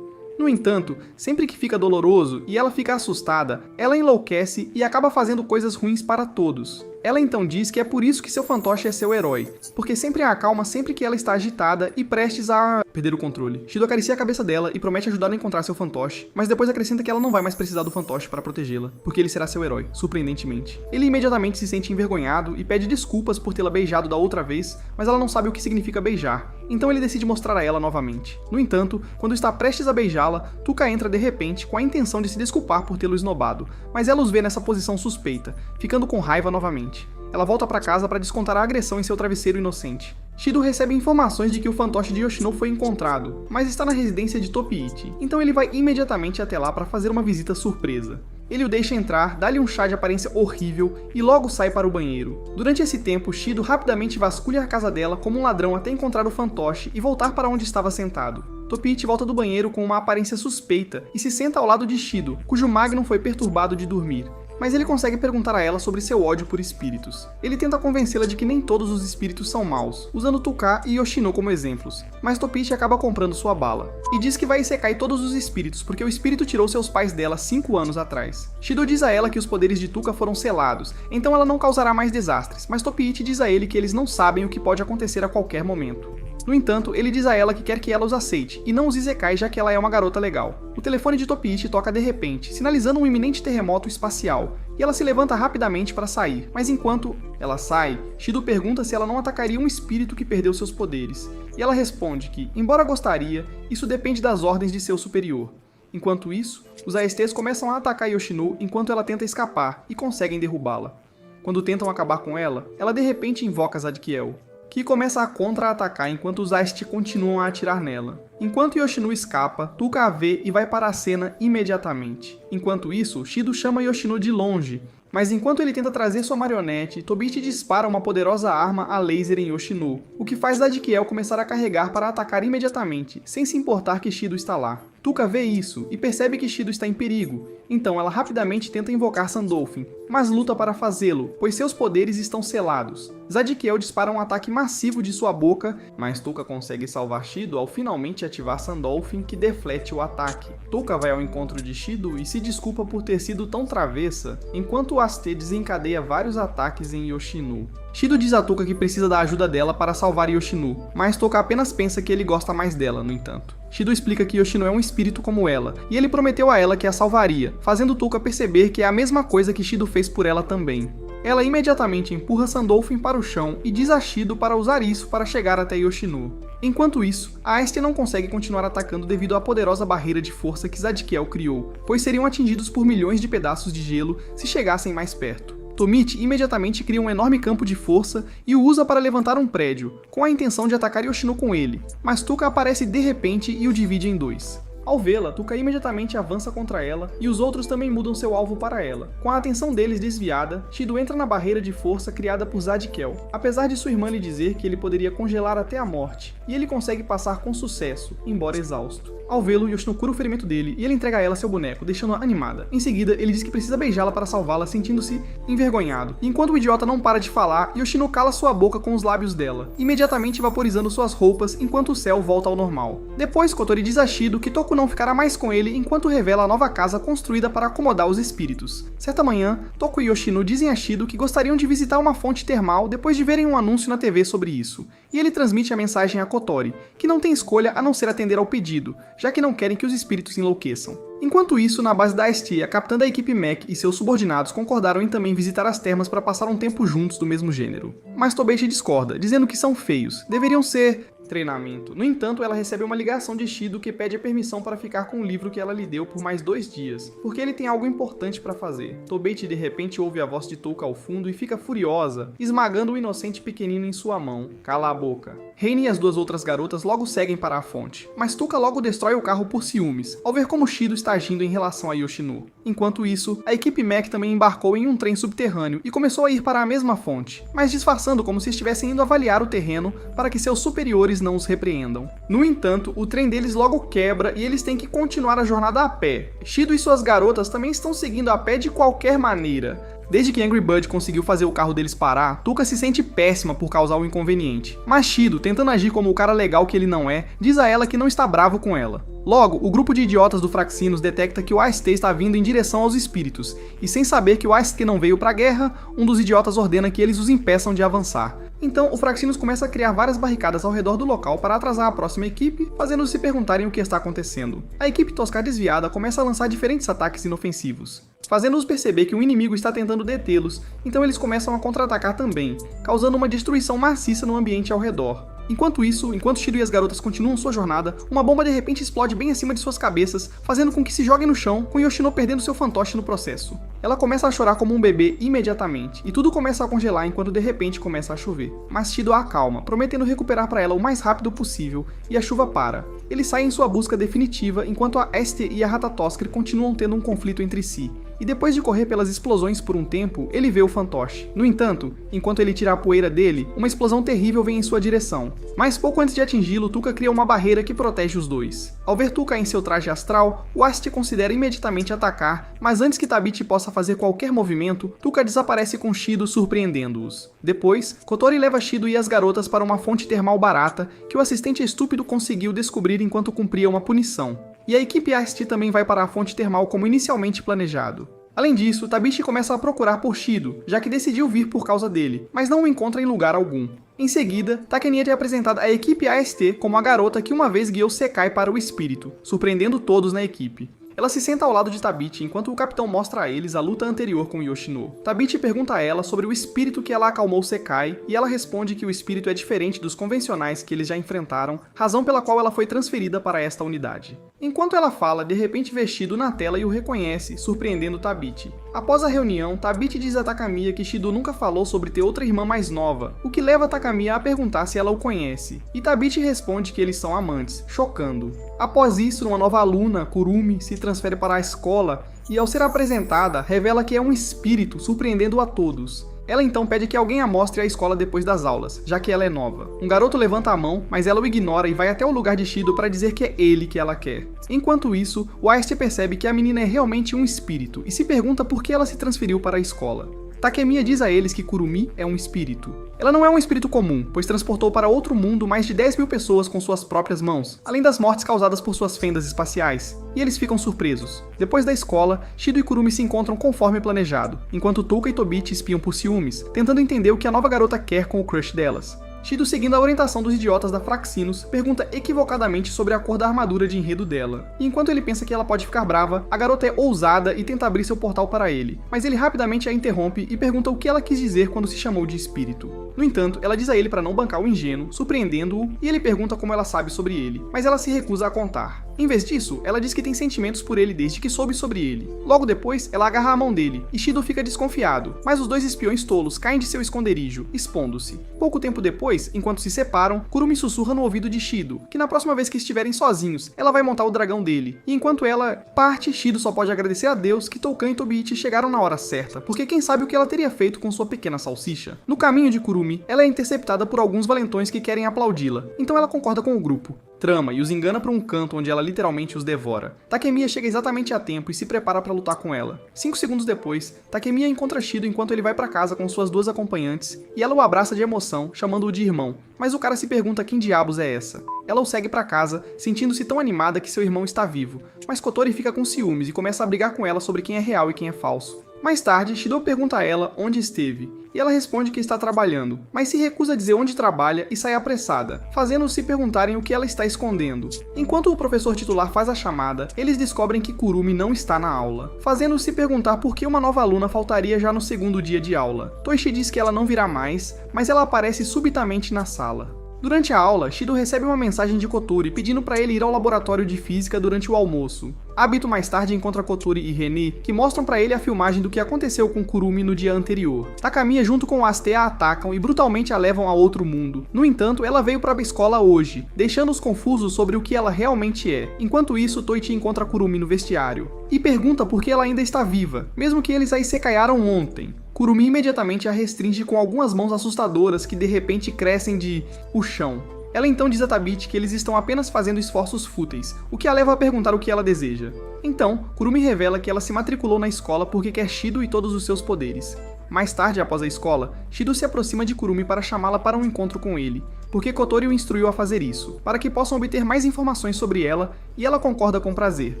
No entanto, sempre que fica doloroso e ela fica assustada, ela enlouquece e acaba fazendo coisas ruins para todos. Ela então diz que é por isso que seu fantoche é seu herói, porque sempre a acalma sempre que ela está agitada e prestes a perder o controle. Shido acaricia a cabeça dela e promete ajudar a encontrar seu fantoche, mas depois acrescenta que ela não vai mais precisar do fantoche para protegê-la, porque ele será seu herói, surpreendentemente. Ele imediatamente se sente envergonhado e pede desculpas por tê-la beijado da outra vez, mas ela não sabe o que significa beijar, então ele decide mostrar a ela novamente. No entanto, quando está prestes a beijá-la, Tuka entra de repente com a intenção de se desculpar por tê-lo esnobado, mas ela os vê nessa posição suspeita, ficando com raiva novamente. Ela volta para casa para descontar a agressão em seu travesseiro inocente. Shido recebe informações de que o fantoche de Yoshino foi encontrado, mas está na residência de Topiichi, então ele vai imediatamente até lá para fazer uma visita surpresa. Ele o deixa entrar, dá-lhe um chá de aparência horrível e logo sai para o banheiro. Durante esse tempo, Shido rapidamente vasculha a casa dela como um ladrão até encontrar o fantoche e voltar para onde estava sentado. Topiichi volta do banheiro com uma aparência suspeita e se senta ao lado de Shido, cujo Magnum foi perturbado de dormir. Mas ele consegue perguntar a ela sobre seu ódio por espíritos. Ele tenta convencê-la de que nem todos os espíritos são maus, usando Tuka e Yoshino como exemplos, mas Topiichi acaba comprando sua bala, e diz que vai isekai todos os espíritos porque o espírito tirou seus pais dela 5 anos atrás. Shido diz a ela que os poderes de Tuka foram selados, então ela não causará mais desastres, mas Topiichi diz a ele que eles não sabem o que pode acontecer a qualquer momento. No entanto, ele diz a ela que quer que ela os aceite, e não os isekai já que ela é uma garota legal. O telefone de Topiichi toca de repente, sinalizando um iminente terremoto espacial, e ela se levanta rapidamente para sair, mas enquanto ela sai, Shido pergunta se ela não atacaria um espírito que perdeu seus poderes, e ela responde que, embora gostaria, isso depende das ordens de seu superior. Enquanto isso, os ASTs começam a atacar Yoshino enquanto ela tenta escapar, e conseguem derrubá-la. Quando tentam acabar com ela, ela de repente invoca Zadkiel, que começa a contra-atacar enquanto os AST continuam a atirar nela. Enquanto Yoshino escapa, Tuka a vê e vai para a cena imediatamente. Enquanto isso, Shido chama Yoshino de longe, mas enquanto ele tenta trazer sua marionete, Tobiichi dispara uma poderosa arma a laser em Yoshino, o que faz Zadkiel começar a carregar para atacar imediatamente, sem se importar que Shido está lá. Tuka vê isso e percebe que Shido está em perigo, então ela rapidamente tenta invocar Sandolfin, mas luta para fazê-lo, pois seus poderes estão selados. Zadkiel dispara um ataque massivo de sua boca, mas Tuka consegue salvar Shido ao finalmente ativar Sandolfin, que deflete o ataque. Tuka vai ao encontro de Shido e se desculpa por ter sido tão travessa, enquanto o Aste desencadeia vários ataques em Yoshino. Shido diz a Tuka que precisa da ajuda dela para salvar Yoshino, mas Tuka apenas pensa que ele gosta mais dela, no entanto. Shido explica que Yoshino é um espírito como ela, e ele prometeu a ela que a salvaria, fazendo Tuka perceber que é a mesma coisa que Shido fez por ela também. Ela imediatamente empurra Sandolfin para o chão e diz a Shido para usar isso para chegar até Yoshino. Enquanto isso, a Aste não consegue continuar atacando devido à poderosa barreira de força que Zadkiel criou, pois seriam atingidos por milhões de pedaços de gelo se chegassem mais perto. Tomichi imediatamente cria um enorme campo de força e o usa para levantar um prédio, com a intenção de atacar Yoshino com ele, mas Tuka aparece de repente e o divide em dois. Ao vê-la, Tuka imediatamente avança contra ela e os outros também mudam seu alvo para ela. Com a atenção deles desviada, Shido entra na barreira de força criada por Zadkiel, apesar de sua irmã lhe dizer que ele poderia congelar até a morte, e ele consegue passar com sucesso, embora exausto. Ao vê-lo, Yoshino cura o ferimento dele e ele entrega a ela seu boneco, deixando-a animada. Em seguida, ele diz que precisa beijá-la para salvá-la, sentindo-se envergonhado. E enquanto o idiota não para de falar, Yoshino cala sua boca com os lábios dela, imediatamente vaporizando suas roupas enquanto o céu volta ao normal. Depois, Kotori diz a Shido que Toku não ficará mais com ele enquanto revela a nova casa construída para acomodar os espíritos. Certa manhã, Toku e Yoshino dizem a Shido que gostariam de visitar uma fonte termal depois de verem um anúncio na TV sobre isso. E ele transmite a mensagem a Kotori, que não tem escolha a não ser atender ao pedido, já que não querem que os espíritos enlouqueçam. Enquanto isso, na base da ST, a capitã da equipe Mac e seus subordinados concordaram em também visitar as termas para passar um tempo juntos do mesmo gênero. Mas Tobishi discorda, dizendo que são feios, deveriam ser treinamento. No entanto, ela recebe uma ligação de Shido que pede a permissão para ficar com o livro que ela lhe deu por mais 2 dias, porque ele tem algo importante para fazer. Tobishi de repente ouve a voz de Touka ao fundo e fica furiosa, esmagando o inocente pequenino em sua mão. Cala a boca. Reine e as 2 outras garotas logo seguem para a fonte, mas Touka logo destrói o carro por ciúmes, ao ver como Shido está agindo em relação a Yoshino. Enquanto isso, a equipe Mac também embarcou em um trem subterrâneo e começou a ir para a mesma fonte, mas disfarçando como se estivessem indo avaliar o terreno para que seus superiores não os repreendam. No entanto, o trem deles logo quebra e eles têm que continuar a jornada a pé. Shido e suas garotas também estão seguindo a pé de qualquer maneira. Desde que Angry Bird conseguiu fazer o carro deles parar, Touka se sente péssima por causar o inconveniente. Mas Shido, tentando agir como o cara legal que ele não é, diz a ela que não está bravo com ela. Logo, o grupo de idiotas do Fraxinos detecta que o Aiste está vindo em direção aos espíritos, e sem saber que o Aiste não veio para a guerra, um dos idiotas ordena que eles os impeçam de avançar. Então, o Fraxinos começa a criar várias barricadas ao redor do local para atrasar a próxima equipe, fazendo-os se perguntarem o que está acontecendo. A equipe Tosca desviada começa a lançar diferentes ataques inofensivos, fazendo-os perceber que o inimigo está tentando detê-los, então eles começam a contra-atacar também, causando uma destruição maciça no ambiente ao redor. Enquanto isso, enquanto Shido e as garotas continuam sua jornada, uma bomba de repente explode bem acima de suas cabeças, fazendo com que se joguem no chão, com Yoshino perdendo seu fantoche no processo. Ela começa a chorar como um bebê imediatamente, e tudo começa a congelar enquanto de repente começa a chover. Mas Shido a acalma, prometendo recuperar para ela o mais rápido possível, e a chuva para. Eles saem em sua busca definitiva, enquanto a Este e a Ratatoskr continuam tendo um conflito entre si. E depois de correr pelas explosões por um tempo, ele vê o fantoche. No entanto, enquanto ele tira a poeira dele, uma explosão terrível vem em sua direção. Mas pouco antes de atingi-lo, Touka cria uma barreira que protege os dois. Ao ver Touka em seu traje astral, o Aste considera imediatamente atacar, mas antes que Tabichi possa fazer qualquer movimento, Touka desaparece com Shido, surpreendendo-os. Depois, Kotori leva Shido e as garotas para uma fonte termal barata que o assistente estúpido conseguiu descobrir enquanto cumpria uma punição. E a equipe Aste também vai para a fonte termal como inicialmente planejado. Além disso, Tabichi começa a procurar por Shido, já que decidiu vir por causa dele, mas não o encontra em lugar algum. Em seguida, Takemichi é apresentada à equipe AST como a garota que uma vez guiou Sekai para o espírito, surpreendendo todos na equipe. Ela se senta ao lado de Tabichi enquanto o capitão mostra a eles a luta anterior com Yoshino. Tabichi pergunta a ela sobre o espírito que ela acalmou Sekai, e ela responde que o espírito é diferente dos convencionais que eles já enfrentaram, razão pela qual ela foi transferida para esta unidade. Enquanto ela fala, de repente vê Shido na tela e o reconhece, surpreendendo Tabichi. Após a reunião, Tabichi diz a Takamiya que Shido nunca falou sobre ter outra irmã mais nova, o que leva Takamiya a perguntar se ela o conhece, e Tabichi responde que eles são amantes, chocando. Após isso, uma nova aluna, Kurumi, se transfere para a escola e, ao ser apresentada, revela que é um espírito, surpreendendo a todos. Ela então pede que alguém a mostre à escola depois das aulas, já que ela é nova. Um garoto levanta a mão, mas ela o ignora e vai até o lugar de Shido para dizer que é ele que ela quer. Enquanto isso, o Aiste percebe que a menina é realmente um espírito e se pergunta por que ela se transferiu para a escola. Takemiya diz a eles que Kurumi é um espírito. Ela não é um espírito comum, pois transportou para outro mundo mais de 10 mil pessoas com suas próprias mãos, além das mortes causadas por suas fendas espaciais, e eles ficam surpresos. Depois da escola, Shido e Kurumi se encontram conforme planejado, enquanto Touka e Tobichi espiam por ciúmes, tentando entender o que a nova garota quer com o crush delas. Shido, seguindo a orientação dos idiotas da Fraxinos, pergunta equivocadamente sobre a cor da armadura de enredo dela. E enquanto ele pensa que ela pode ficar brava, a garota é ousada e tenta abrir seu portal para ele, mas ele rapidamente a interrompe e pergunta o que ela quis dizer quando se chamou de espírito. No entanto, ela diz a ele para não bancar o ingênuo, surpreendendo-o, e ele pergunta como ela sabe sobre ele, mas ela se recusa a contar. Em vez disso, ela diz que tem sentimentos por ele desde que soube sobre ele. Logo depois, ela agarra a mão dele, e Shido fica desconfiado, mas os dois espiões tolos caem de seu esconderijo, expondo-se. Pouco tempo depois, enquanto se separam, Kurumi sussurra no ouvido de Shido, que na próxima vez que estiverem sozinhos, ela vai montar o dragão dele, e enquanto ela parte, Shido só pode agradecer a Deus que Toukan e Tobichi chegaram na hora certa, porque quem sabe o que ela teria feito com sua pequena salsicha. No caminho de Kurumi, ela é interceptada por alguns valentões que querem aplaudi-la, então ela concorda com o grupo. Trama e os engana para um canto onde ela literalmente os devora. Takemiya chega exatamente a tempo e se prepara para lutar com ela. 5 segundos depois, Takemiya encontra Shido enquanto ele vai para casa com suas duas acompanhantes e ela o abraça de emoção, chamando-o de irmão, mas o cara se pergunta quem diabos é essa. Ela o segue para casa, sentindo-se tão animada que seu irmão está vivo, mas Kotori fica com ciúmes e começa a brigar com ela sobre quem é real e quem é falso. Mais tarde, Shido pergunta a ela onde esteve, e ela responde que está trabalhando, mas se recusa a dizer onde trabalha e sai apressada, fazendo-os se perguntarem o que ela está escondendo. Enquanto o professor titular faz a chamada, eles descobrem que Kurumi não está na aula, fazendo-os se perguntar por que uma nova aluna faltaria já no segundo dia de aula. Toichi diz que ela não virá mais, mas ela aparece subitamente na sala. Durante a aula, Shido recebe uma mensagem de Kotori pedindo para ele ir ao laboratório de física durante o almoço. Abito mais tarde encontra Kotori e René, que mostram para ele a filmagem do que aconteceu com Kurumi no dia anterior. Takamiya junto com o Aste a atacam e brutalmente a levam a outro mundo. No entanto, ela veio para a escola hoje, deixando-os confusos sobre o que ela realmente é. Enquanto isso, Toichi encontra Kurumi no vestiário e pergunta por que ela ainda está viva, mesmo que eles a isekaiaram ontem. Kurumi imediatamente a restringe com algumas mãos assustadoras que de repente crescem de o chão. Ela então diz a Tabichi que eles estão apenas fazendo esforços fúteis, o que a leva a perguntar o que ela deseja. Então, Kurumi revela que ela se matriculou na escola porque quer Shido e todos os seus poderes. Mais tarde, após a escola, Shido se aproxima de Kurumi para chamá-la para um encontro com ele, porque Kotori o instruiu a fazer isso, para que possam obter mais informações sobre ela, e ela concorda com prazer.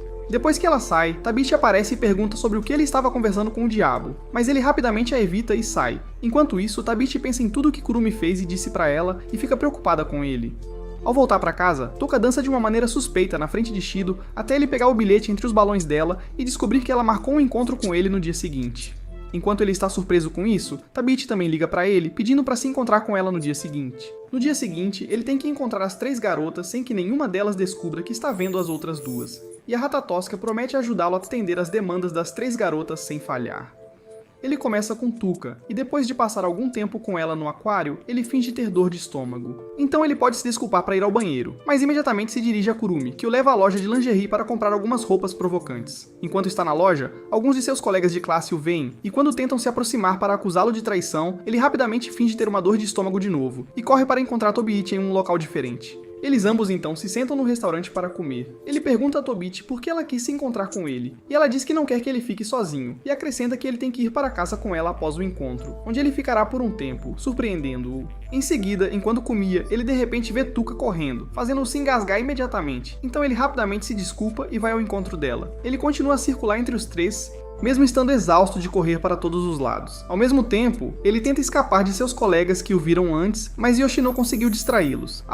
Depois que ela sai, Tabichi aparece e pergunta sobre o que ele estava conversando com o diabo, mas ele rapidamente a evita e sai. Enquanto isso, Tabichi pensa em tudo o que Kurumi fez e disse para ela e fica preocupada com ele. Ao voltar para casa, Touka dança de uma maneira suspeita na frente de Shido até ele pegar o bilhete entre os balões dela e descobrir que ela marcou um encontro com ele no dia seguinte. Enquanto ele está surpreso com isso, Tabichi também liga para ele, pedindo para se encontrar com ela no dia seguinte. No dia seguinte, ele tem que encontrar as 3 garotas sem que nenhuma delas descubra que está vendo as outras 2. E a Rata Tosca promete ajudá-lo a atender às demandas das 3 garotas sem falhar. Ele começa com Touka, e depois de passar algum tempo com ela no aquário, ele finge ter dor de estômago. Então ele pode se desculpar para ir ao banheiro, mas imediatamente se dirige a Kurumi, que o leva à loja de lingerie para comprar algumas roupas provocantes. Enquanto está na loja, alguns de seus colegas de classe o veem, e quando tentam se aproximar para acusá-lo de traição, ele rapidamente finge ter uma dor de estômago de novo, e corre para encontrar Tobichi em um local diferente. Eles ambos então se sentam no restaurante para comer. Ele pergunta a Tobichi por que ela quis se encontrar com ele, e ela diz que não quer que ele fique sozinho, e acrescenta que ele tem que ir para casa com ela após o encontro, onde ele ficará por um tempo, surpreendendo-o. Em seguida, enquanto comia, ele de repente vê Touka correndo, fazendo-o se engasgar imediatamente, então ele rapidamente se desculpa e vai ao encontro dela. Ele continua a circular entre os 3, mesmo estando exausto de correr para todos os lados. Ao mesmo tempo, ele tenta escapar de seus colegas que o viram antes, mas Yoshino conseguiu distraí-los.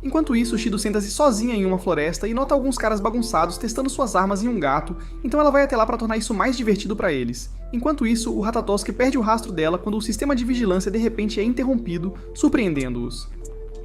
Enquanto isso, Shido senta-se sozinha em uma floresta e nota alguns caras bagunçados testando suas armas em um gato, então ela vai até lá para tornar isso mais divertido para eles. Enquanto isso, o Ratatoski perde o rastro dela quando o sistema de vigilância de repente é interrompido, surpreendendo-os.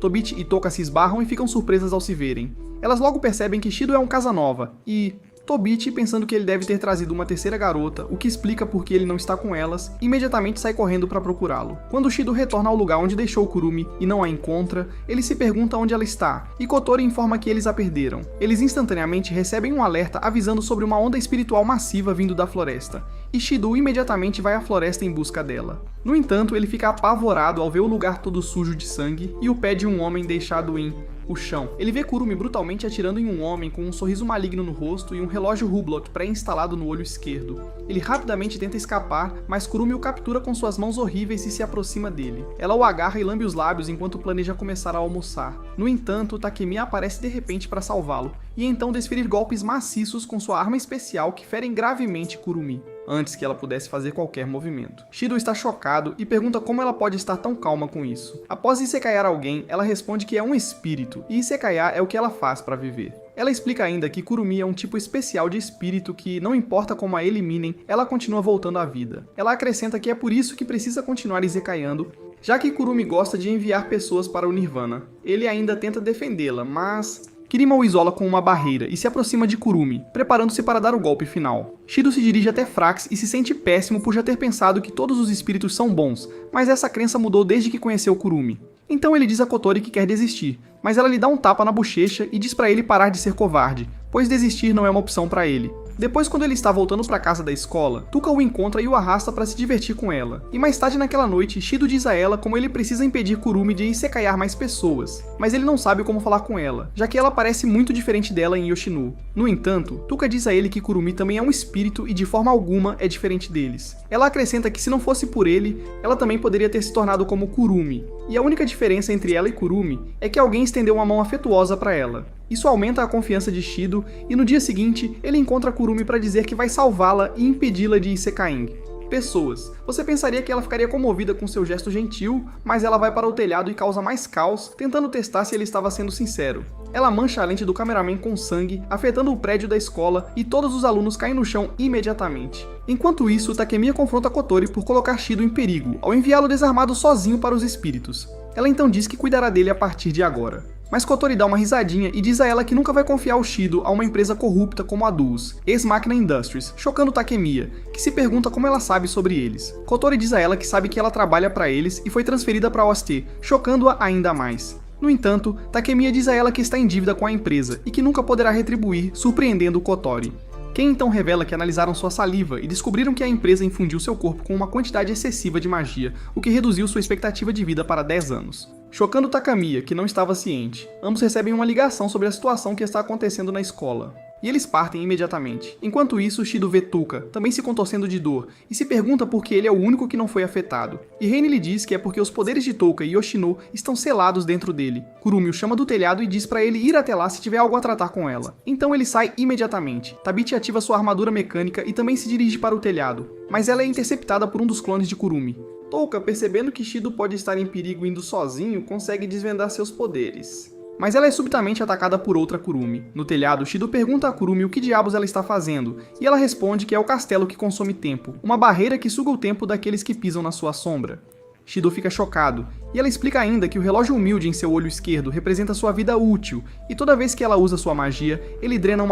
Tobichi e Touka se esbarram e ficam surpresas ao se verem. Elas logo percebem que Shido é um Casanova, e Tobit, pensando que ele deve ter trazido uma terceira garota, o que explica por que ele não está com elas, imediatamente sai correndo para procurá-lo. Quando Shido retorna ao lugar onde deixou Kurumi e não a encontra, ele se pergunta onde ela está, e Kotori informa que eles a perderam. Eles instantaneamente recebem um alerta avisando sobre uma onda espiritual massiva vindo da floresta, e Shido imediatamente vai à floresta em busca dela. No entanto, ele fica apavorado ao ver o lugar todo sujo de sangue e o pé de um homem deixado em o chão. Ele vê Kurumi brutalmente atirando em um homem com um sorriso maligno no rosto e um relógio Hublot pré-instalado no olho esquerdo. Ele rapidamente tenta escapar, mas Kurumi o captura com suas mãos horríveis e se aproxima dele. Ela o agarra e lambe os lábios enquanto planeja começar a almoçar. No entanto, Takemiya aparece de repente para salvá-lo, e então desferir golpes maciços com sua arma especial que ferem gravemente Kurumi, antes que ela pudesse fazer qualquer movimento. Shido está chocado e pergunta como ela pode estar tão calma com isso. Após isekaiar alguém, ela responde que é um espírito, e isekaiar é o que ela faz para viver. Ela explica ainda que Kurumi é um tipo especial de espírito que, não importa como a eliminem, ela continua voltando à vida. Ela acrescenta que é por isso que precisa continuar isekaiando, já que Kurumi gosta de enviar pessoas para o Nirvana. Ele ainda tenta defendê-la, mas Kirima o isola com uma barreira e se aproxima de Kurumi, preparando-se para dar o golpe final. Shido se dirige até Frax e se sente péssimo por já ter pensado que todos os espíritos são bons, mas essa crença mudou desde que conheceu Kurumi. Então ele diz a Kotori que quer desistir, mas ela lhe dá um tapa na bochecha e diz para ele parar de ser covarde, pois desistir não é uma opção para ele. Depois, quando ele está voltando para casa da escola, Tuka o encontra e o arrasta para se divertir com ela. E mais tarde naquela noite, Shido diz a ela como ele precisa impedir Kurumi de isekaiar mais pessoas, mas ele não sabe como falar com ela, já que ela parece muito diferente dela em Yoshino. No entanto, Tuka diz a ele que Kurumi também é um espírito e de forma alguma é diferente deles. Ela acrescenta que se não fosse por ele, ela também poderia ter se tornado como Kurumi, e a única diferença entre ela e Kurumi é que alguém estendeu uma mão afetuosa para ela. Isso aumenta a confiança de Shido, e no dia seguinte, ele encontra Kurumi para dizer que vai salvá-la e impedi-la de isekaiing. Pessoas. Você pensaria que ela ficaria comovida com seu gesto gentil, mas ela vai para o telhado e causa mais caos, tentando testar se ele estava sendo sincero. Ela mancha a lente do cameraman com sangue, afetando o prédio da escola, e todos os alunos caem no chão imediatamente. Enquanto isso, Takemiya confronta Kotori por colocar Shido em perigo, ao enviá-lo desarmado sozinho para os espíritos. Ela então diz que cuidará dele a partir de agora. Mas Kotori dá uma risadinha e diz a ela que nunca vai confiar o Shido a uma empresa corrupta como a Duos, ex-Machina Industries, chocando Takemiya, que se pergunta como ela sabe sobre eles. Kotori diz a ela que sabe que ela trabalha para eles e foi transferida para OST, chocando-a ainda mais. No entanto, Takemiya diz a ela que está em dívida com a empresa e que nunca poderá retribuir, surpreendendo Kotori. Quem então revela que analisaram sua saliva e descobriram que a empresa infundiu seu corpo com uma quantidade excessiva de magia, o que reduziu sua expectativa de vida para 10 anos. Chocando Takemiya, que não estava ciente, ambos recebem uma ligação sobre a situação que está acontecendo na escola. E eles partem imediatamente. Enquanto isso, Shido vê Tuka, também se contorcendo de dor, e se pergunta por que ele é o único que não foi afetado. E Reine lhe diz que é porque os poderes de Touka e Yoshino estão selados dentro dele. Kurumi o chama do telhado e diz para ele ir até lá se tiver algo a tratar com ela. Então ele sai imediatamente. Tabiti ativa sua armadura mecânica e também se dirige para o telhado, mas ela é interceptada por um dos clones de Kurumi. Touka, percebendo que Shido pode estar em perigo indo sozinho, consegue desvendar seus poderes. Mas ela é subitamente atacada por outra Kurumi. No telhado, Shido pergunta a Kurumi o que diabos ela está fazendo, e ela responde que é o castelo que consome tempo, uma barreira que suga o tempo daqueles que pisam na sua sombra. Shido fica chocado, e ela explica ainda que o relógio humilde em seu olho esquerdo representa sua vida útil, e toda vez que ela usa sua magia, ele drena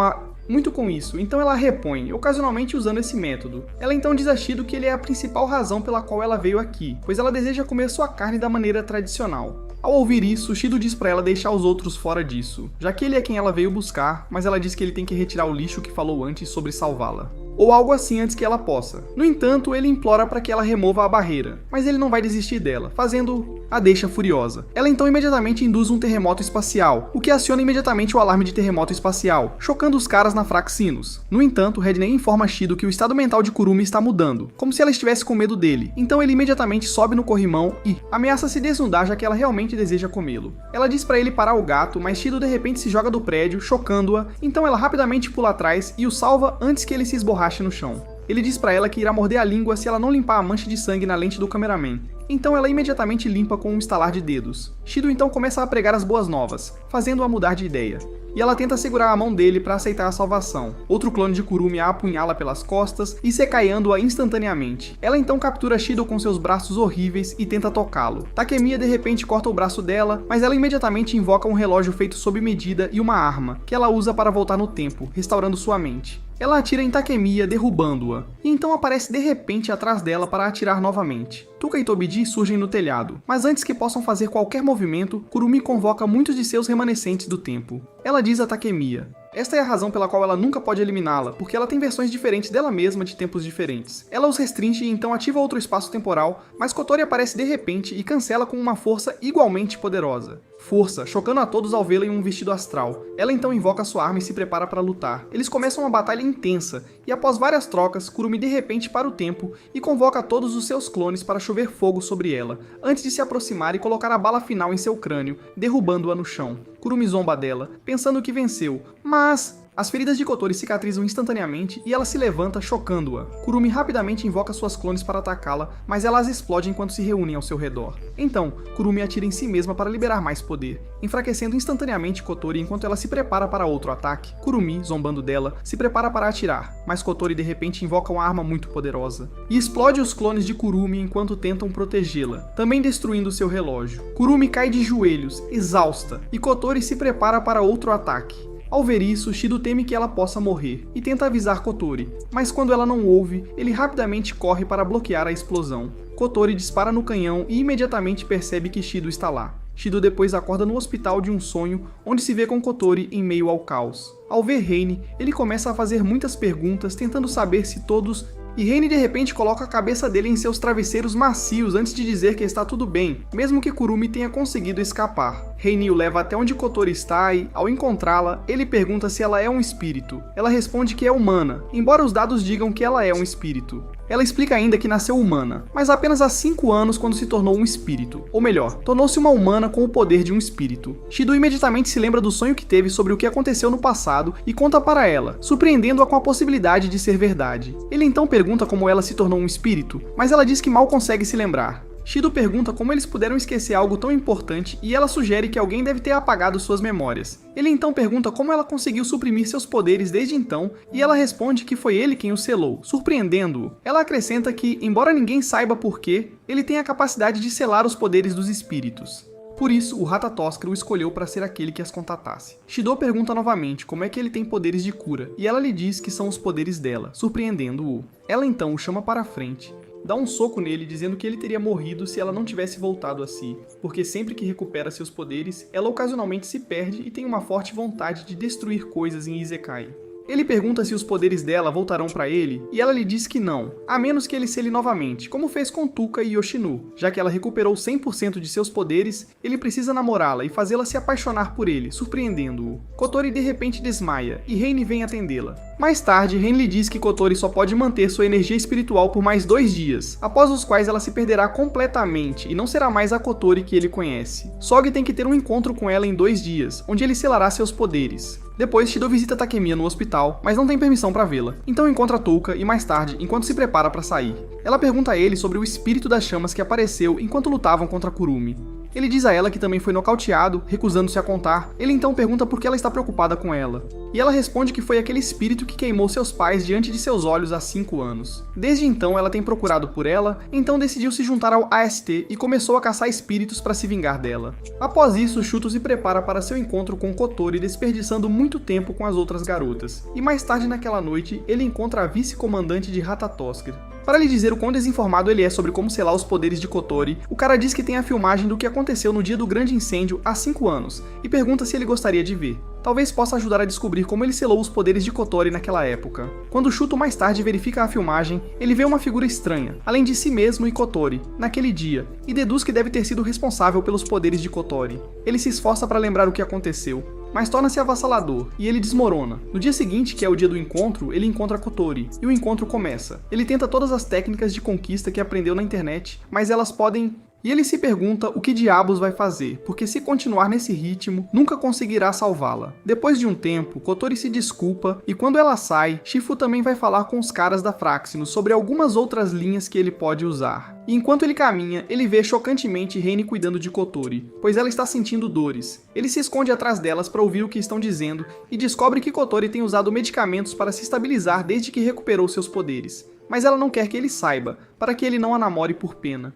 muito com isso, então ela repõe, ocasionalmente usando esse método. Ela então diz a Shido que ele é a principal razão pela qual ela veio aqui, pois ela deseja comer sua carne da maneira tradicional. Ao ouvir isso, Shido diz pra ela deixar os outros fora disso, já que ele é quem ela veio buscar, mas ela diz que ele tem que retirar o lixo que falou antes sobre salvá-la. Ou algo assim antes que ela possa. No entanto, ele implora para que ela remova a barreira, mas ele não vai desistir dela, fazendo a deixa furiosa. Ela então imediatamente induz um terremoto espacial, o que aciona imediatamente o alarme de terremoto espacial, chocando os caras na Fraxinos. No entanto, Redney informa Shido que o estado mental de Kurumi está mudando, como se ela estivesse com medo dele, então ele imediatamente sobe no corrimão e ameaça se desnudar já que ela realmente deseja comê-lo. Ela diz para ele parar o gato, mas Shido de repente se joga do prédio, chocando-a, então ela rapidamente pula atrás e o salva antes que ele se esborrache no chão. Ele diz pra ela que irá morder a língua se ela não limpar a mancha de sangue na lente do cameraman. Então ela imediatamente limpa com um estalar de dedos. Shido então começa a pregar as boas novas, fazendo-a mudar de ideia. E ela tenta segurar a mão dele para aceitar a salvação. Outro clone de Kurumi a apunhala pelas costas, isekaiando-a instantaneamente. Ela então captura Shido com seus braços horríveis e tenta tocá-lo. Takemiya de repente corta o braço dela, mas ela imediatamente invoca um relógio feito sob medida e uma arma, que ela usa para voltar no tempo, restaurando sua mente. Ela atira em Takemiya, derrubando-a, e então aparece de repente atrás dela para atirar novamente. Tuka e Tobiji surgem no telhado, mas antes que possam fazer qualquer movimento, Kurumi convoca muitos de seus remanescentes do tempo. Ela diz a Takemiya: esta é a razão pela qual ela nunca pode eliminá-la, porque ela tem versões diferentes dela mesma de tempos diferentes. Ela os restringe e então ativa outro espaço temporal, mas Kotori aparece de repente e cancela com uma força igualmente poderosa. Força, chocando a todos ao vê-la em um vestido astral. Ela então invoca sua arma e se prepara para lutar. Eles começam uma batalha intensa, e após várias trocas, Kurumi de repente para o tempo e convoca todos os seus clones para chover fogo sobre ela, antes de se aproximar e colocar a bala final em seu crânio, derrubando-a no chão. Kurumi zomba dela, pensando que venceu, mas as feridas de Kotori cicatrizam instantaneamente e ela se levanta, chocando-a. Kurumi rapidamente invoca suas clones para atacá-la, mas ela as explode enquanto se reúnem ao seu redor. Então, Kurumi atira em si mesma para liberar mais poder, enfraquecendo instantaneamente Kotori enquanto ela se prepara para outro ataque. Kurumi, zombando dela, se prepara para atirar, mas Kotori de repente invoca uma arma muito poderosa e explode os clones de Kurumi enquanto tentam protegê-la, também destruindo seu relógio. Kurumi cai de joelhos, exausta, e Kotori se prepara para outro ataque. Ao ver isso, Shido teme que ela possa morrer e tenta avisar Kotori, mas quando ela não ouve, ele rapidamente corre para bloquear a explosão. Kotori dispara no canhão e imediatamente percebe que Shido está lá. Shido depois acorda no hospital de um sonho, onde se vê com Kotori em meio ao caos. Ao ver Reine, ele começa a fazer muitas perguntas, tentando saber se todos... E Reine de repente coloca a cabeça dele em seus travesseiros macios antes de dizer que está tudo bem, mesmo que Kurumi tenha conseguido escapar. Reine o leva até onde Kotori está e, ao encontrá-la, ele pergunta se ela é um espírito. Ela responde que é humana, embora os dados digam que ela é um espírito. Ela explica ainda que nasceu humana, mas apenas há 5 anos quando se tornou um espírito. Ou melhor, tornou-se uma humana com o poder de um espírito. Shido imediatamente se lembra do sonho que teve sobre o que aconteceu no passado e conta para ela, surpreendendo-a com a possibilidade de ser verdade. Ele então pergunta como ela se tornou um espírito, mas ela diz que mal consegue se lembrar. Shido pergunta como eles puderam esquecer algo tão importante e ela sugere que alguém deve ter apagado suas memórias. Ele então pergunta como ela conseguiu suprimir seus poderes desde então e ela responde que foi ele quem o selou, surpreendendo-o. Ela acrescenta que, embora ninguém saiba por quê, ele tem a capacidade de selar os poderes dos espíritos. Por isso, o Ratatoskr o escolheu para ser aquele que as contatasse. Shido pergunta novamente como é que ele tem poderes de cura, e ela lhe diz que são os poderes dela, surpreendendo-o. Ela então o chama para a frente, dá um soco nele dizendo que ele teria morrido se ela não tivesse voltado a si, porque sempre que recupera seus poderes, ela ocasionalmente se perde e tem uma forte vontade de destruir coisas em Isekai. Ele pergunta se os poderes dela voltarão para ele, e ela lhe diz que não, a menos que ele sele novamente, como fez com Tuka e Yoshinu. Já que ela recuperou 100% de seus poderes, ele precisa namorá-la e fazê-la se apaixonar por ele, surpreendendo-o. Kotori de repente desmaia, e Reine vem atendê-la. Mais tarde, Reine lhe diz que Kotori só pode manter sua energia espiritual por mais 2 dias, após os quais ela se perderá completamente e não será mais a Kotori que ele conhece. Sog tem que ter um encontro com ela em 2 dias, onde ele selará seus poderes. Depois, Shido visita Takemiya no hospital, mas não tem permissão para vê-la. Então encontra Touka e mais tarde, enquanto se prepara para sair. Ela pergunta a ele sobre o espírito das chamas que apareceu enquanto lutavam contra Kurumi. Ele diz a ela que também foi nocauteado, recusando-se a contar. Ele então pergunta por que ela está preocupada com ela. E ela responde que foi aquele espírito que queimou seus pais diante de seus olhos há 5 anos. Desde então ela tem procurado por ela, então decidiu se juntar ao AST e começou a caçar espíritos para se vingar dela. Após isso, Shuto se prepara para seu encontro com Kotori, desperdiçando muito tempo com as outras garotas. E mais tarde naquela noite, ele encontra a vice-comandante de Ratatoskr. Para lhe dizer o quão desinformado ele é sobre como selar os poderes de Kotori, o cara diz que tem a filmagem do que aconteceu no dia do grande incêndio há 5 anos, e pergunta se ele gostaria de ver. Talvez possa ajudar a descobrir como ele selou os poderes de Kotori naquela época. Quando Shuto mais tarde verifica a filmagem, ele vê uma figura estranha, além de si mesmo e Kotori, naquele dia, e deduz que deve ter sido responsável pelos poderes de Kotori. Ele se esforça para lembrar o que aconteceu, mas torna-se avassalador, e ele desmorona. No dia seguinte, que é o dia do encontro, ele encontra Kotori, e o encontro começa. Ele tenta todas as técnicas de conquista que aprendeu na internet, mas elas podem... E ele se pergunta o que diabos vai fazer, porque se continuar nesse ritmo, nunca conseguirá salvá-la. Depois de um tempo, Kotori se desculpa, e quando ela sai, Shifu também vai falar com os caras da Fraxinus sobre algumas outras linhas que ele pode usar. E enquanto ele caminha, ele vê chocantemente Reine cuidando de Kotori, pois ela está sentindo dores. Ele se esconde atrás delas para ouvir o que estão dizendo, e descobre que Kotori tem usado medicamentos para se estabilizar desde que recuperou seus poderes. Mas ela não quer que ele saiba, para que ele não a namore por pena.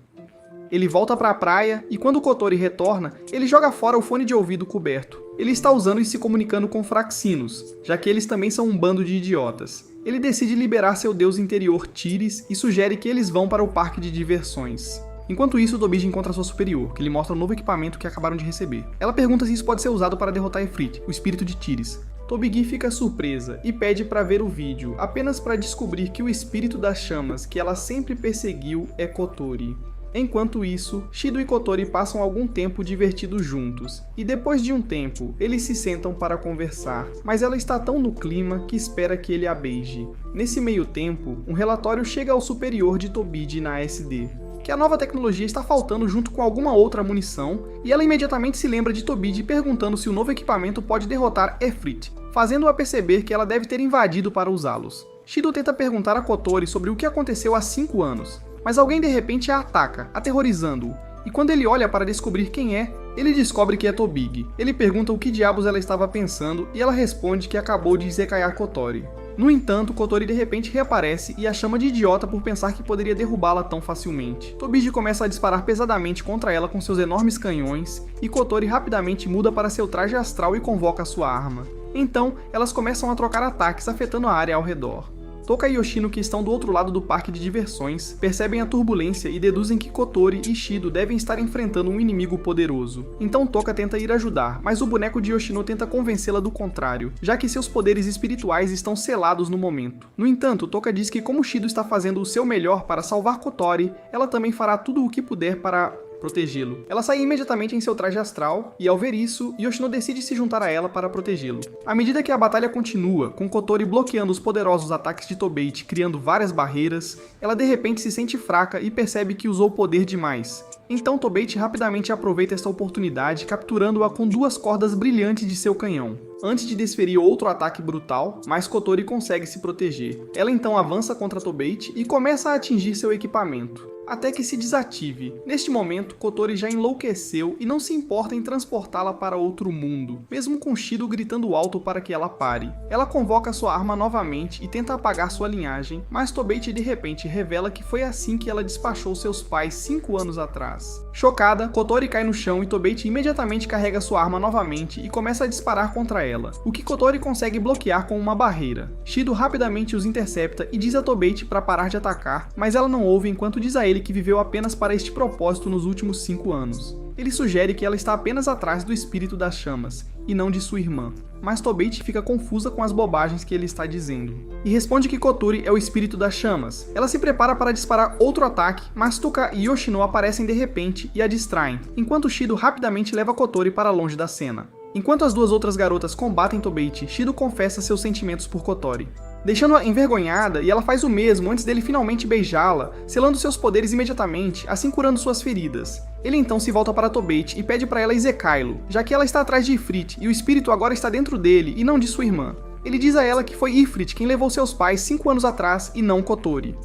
Ele volta para a praia e quando Kotori retorna, ele joga fora o fone de ouvido coberto. Ele está usando e se comunicando com Fraxinus, já que eles também são um bando de idiotas. Ele decide liberar seu deus interior, Tiris, e sugere que eles vão para o parque de diversões. Enquanto isso, Tobiji encontra sua superior, que lhe mostra o novo equipamento que acabaram de receber. Ela pergunta se isso pode ser usado para derrotar Ifrit, o espírito de Tiris. Tobigi fica surpresa e pede para ver o vídeo, apenas para descobrir que o espírito das chamas que ela sempre perseguiu é Kotori. Enquanto isso, Shido e Kotori passam algum tempo divertidos juntos, e depois de um tempo, eles se sentam para conversar, mas ela está tão no clima que espera que ele a beije. Nesse meio tempo, um relatório chega ao superior de Tobiji na SD, que a nova tecnologia está faltando junto com alguma outra munição, e ela imediatamente se lembra de Tobiji perguntando se o novo equipamento pode derrotar Ifrit, fazendo-a perceber que ela deve ter invadido para usá-los. Shido tenta perguntar a Kotori sobre o que aconteceu há 5 anos, mas alguém de repente a ataca, aterrorizando-o, e quando ele olha para descobrir quem é, ele descobre que é Tobigi. Ele pergunta o que diabos ela estava pensando e ela responde que acabou de Izekaiar Kotori. No entanto, Kotori de repente reaparece e a chama de idiota por pensar que poderia derrubá-la tão facilmente. Tobiji começa a disparar pesadamente contra ela com seus enormes canhões, e Kotori rapidamente muda para seu traje astral e convoca sua arma. Então, elas começam a trocar ataques afetando a área ao redor. Toka e Yoshino, que estão do outro lado do parque de diversões, percebem a turbulência e deduzem que Kotori e Shido devem estar enfrentando um inimigo poderoso. Então Toka tenta ir ajudar, mas o boneco de Yoshino tenta convencê-la do contrário, já que seus poderes espirituais estão selados no momento. No entanto, Toka diz que como Shido está fazendo o seu melhor para salvar Kotori, ela também fará tudo o que puder para protegê-lo. Ela sai imediatamente em seu traje astral, e ao ver isso, Yoshino decide se juntar a ela para protegê-lo. À medida que a batalha continua, com Kotori bloqueando os poderosos ataques de Tobeichi, criando várias barreiras, ela de repente se sente fraca e percebe que usou poder demais. Então Tobeichi rapidamente aproveita esta oportunidade, capturando-a com 2 cordas brilhantes de seu canhão. Antes de desferir outro ataque brutal, mas Kotori consegue se proteger. Ela então avança contra Tobeichi e começa a atingir seu equipamento, até que se desative. Neste momento, Kotori já enlouqueceu e não se importa em transportá-la para outro mundo, mesmo com Shido gritando alto para que ela pare. Ela convoca sua arma novamente e tenta apagar sua linhagem, mas Tobeichi de repente revela que foi assim que ela despachou seus pais 5 anos atrás. Chocada, Kotori cai no chão e Tobeichi imediatamente carrega sua arma novamente e começa a disparar contra ela, o que Kotori consegue bloquear com uma barreira. Shido rapidamente os intercepta e diz a Tobeichi para parar de atacar, mas ela não ouve enquanto diz a ele que viveu apenas para este propósito nos últimos 5 anos. Ele sugere que ela está apenas atrás do espírito das chamas, e não de sua irmã, mas Tobeichi fica confusa com as bobagens que ele está dizendo, e responde que Kotori é o espírito das chamas. Ela se prepara para disparar outro ataque, mas Toka e Yoshino aparecem de repente e a distraem, enquanto Shido rapidamente leva Kotori para longe da cena. Enquanto as 2 outras garotas combatem Tobeichi, Shido confessa seus sentimentos por Kotori, deixando-a envergonhada, e ela faz o mesmo antes dele finalmente beijá-la, selando seus poderes imediatamente, assim curando suas feridas. Ele então se volta para Tobeichi e pede para ela Izekai'lo, já que ela está atrás de Ifrit e o espírito agora está dentro dele e não de sua irmã. Ele diz a ela que foi Ifrit quem levou seus pais 5 anos atrás e não Kotori.